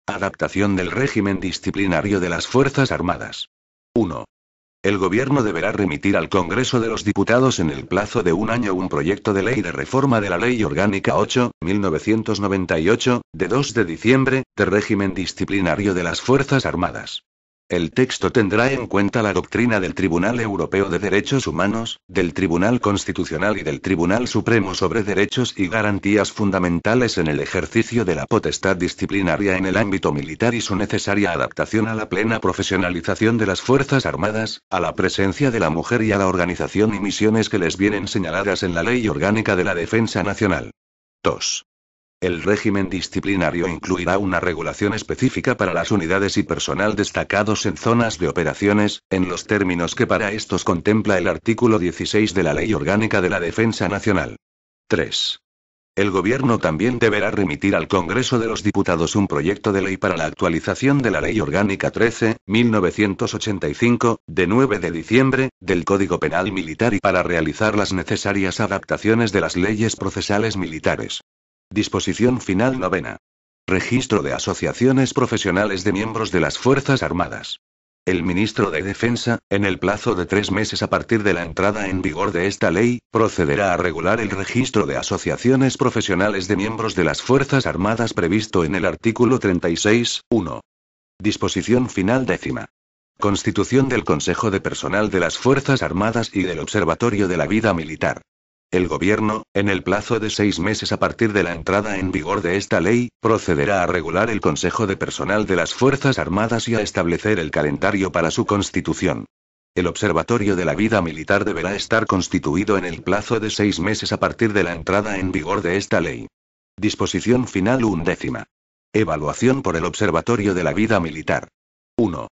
Adaptación del régimen disciplinario de las Fuerzas Armadas. 1. El Gobierno deberá remitir al Congreso de los Diputados en el plazo de un año un proyecto de ley de reforma de la Ley Orgánica 8/1998, de 2 de diciembre, de régimen disciplinario de las Fuerzas Armadas. El texto tendrá en cuenta la doctrina del Tribunal Europeo de Derechos Humanos, del Tribunal Constitucional y del Tribunal Supremo sobre Derechos y Garantías Fundamentales en el ejercicio de la potestad disciplinaria en el ámbito militar y su necesaria adaptación a la plena profesionalización de las Fuerzas Armadas, a la presencia de la mujer y a la organización y misiones que les vienen señaladas en la Ley Orgánica de la Defensa Nacional. 2. El régimen disciplinario incluirá una regulación específica para las unidades y personal destacados en zonas de operaciones, en los términos que para estos contempla el artículo 16 de la Ley Orgánica de la Defensa Nacional. 3. El Gobierno también deberá remitir al Congreso de los Diputados un proyecto de ley para la actualización de la Ley Orgánica 13/1985, de 9 de diciembre, del Código Penal Militar y para realizar las necesarias adaptaciones de las leyes procesales militares. Disposición final novena. Registro de asociaciones profesionales de miembros de las Fuerzas Armadas. El ministro de Defensa, en el plazo de 3 meses a partir de la entrada en vigor de esta ley, procederá a regular el registro de asociaciones profesionales de miembros de las Fuerzas Armadas previsto en el artículo 36.1. Disposición final décima. Constitución del Consejo de Personal de las Fuerzas Armadas y del Observatorio de la Vida Militar. El Gobierno, en el plazo de 6 meses a partir de la entrada en vigor de esta ley, procederá a regular el Consejo de Personal de las Fuerzas Armadas y a establecer el calendario para su constitución. El Observatorio de la Vida Militar deberá estar constituido en el plazo de 6 meses a partir de la entrada en vigor de esta ley. Disposición final undécima. Evaluación por el Observatorio de la Vida Militar. 1.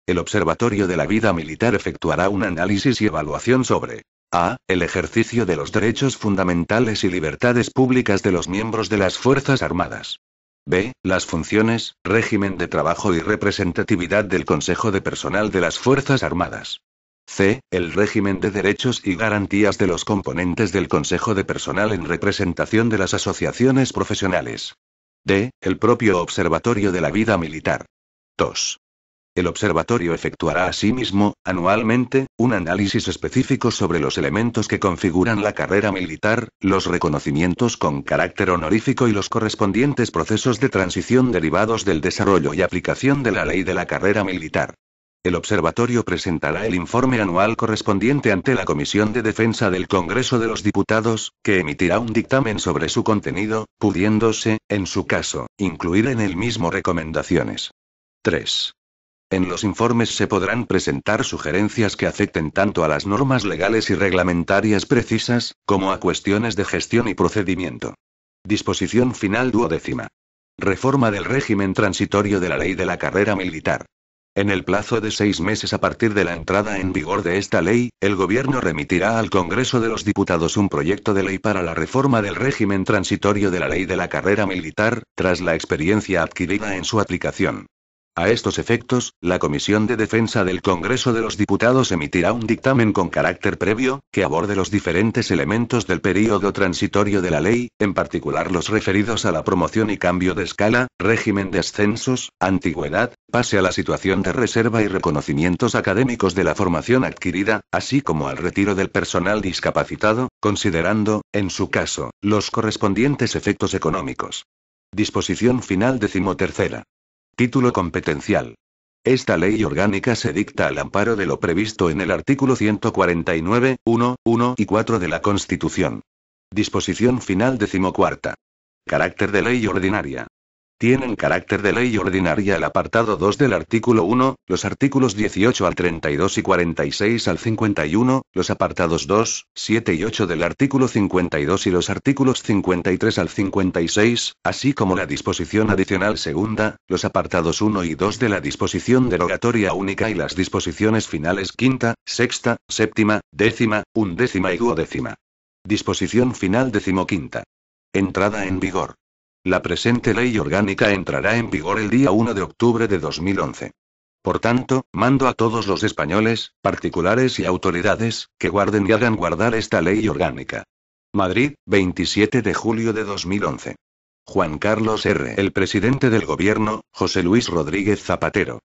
El Observatorio de la Vida Militar efectuará un análisis y evaluación sobre A. El ejercicio de los derechos fundamentales y libertades públicas de los miembros de las Fuerzas Armadas. B. Las funciones, régimen de trabajo y representatividad del Consejo de Personal de las Fuerzas Armadas. C. El régimen de derechos y garantías de los componentes del Consejo de Personal en representación de las asociaciones profesionales. D. El propio Observatorio de la Vida Militar. 2. El observatorio efectuará asimismo, anualmente, un análisis específico sobre los elementos que configuran la carrera militar, los reconocimientos con carácter honorífico y los correspondientes procesos de transición derivados del desarrollo y aplicación de la ley de la carrera militar. El observatorio presentará el informe anual correspondiente ante la Comisión de Defensa del Congreso de los Diputados, que emitirá un dictamen sobre su contenido, pudiéndose, en su caso, incluir en el mismo recomendaciones. 3. En los informes se podrán presentar sugerencias que afecten tanto a las normas legales y reglamentarias precisas, como a cuestiones de gestión y procedimiento. Disposición final 12ª. Reforma del régimen transitorio de la ley de la carrera militar. En el plazo de 6 meses a partir de la entrada en vigor de esta ley, el Gobierno remitirá al Congreso de los Diputados un proyecto de ley para la reforma del régimen transitorio de la ley de la carrera militar, tras la experiencia adquirida en su aplicación. A estos efectos, la Comisión de Defensa del Congreso de los Diputados emitirá un dictamen con carácter previo, que aborde los diferentes elementos del período transitorio de la ley, en particular los referidos a la promoción y cambio de escala, régimen de ascensos, antigüedad, pase a la situación de reserva y reconocimientos académicos de la formación adquirida, así como al retiro del personal discapacitado, considerando, en su caso, los correspondientes efectos económicos. Disposición final 13ª. Título competencial. Esta ley orgánica se dicta al amparo de lo previsto en el artículo 149, 1, 1 y 4 de la Constitución. Disposición final 14ª. Carácter de ley ordinaria. Tienen carácter de ley ordinaria el apartado 2 del artículo 1, los artículos 18 al 32 y 46 al 51, los apartados 2, 7 y 8 del artículo 52 y los artículos 53 al 56, así como la disposición adicional segunda, los apartados 1 y 2 de la disposición derogatoria única y las disposiciones finales quinta, sexta, séptima, décima, undécima y duodécima. Disposición final 15ª. Entrada en vigor. La presente ley orgánica entrará en vigor el día 1 de octubre de 2011. Por tanto, mando a todos los españoles, particulares y autoridades, que guarden y hagan guardar esta ley orgánica. Madrid, 27 de julio de 2011. Juan Carlos R. El presidente del Gobierno, José Luis Rodríguez Zapatero.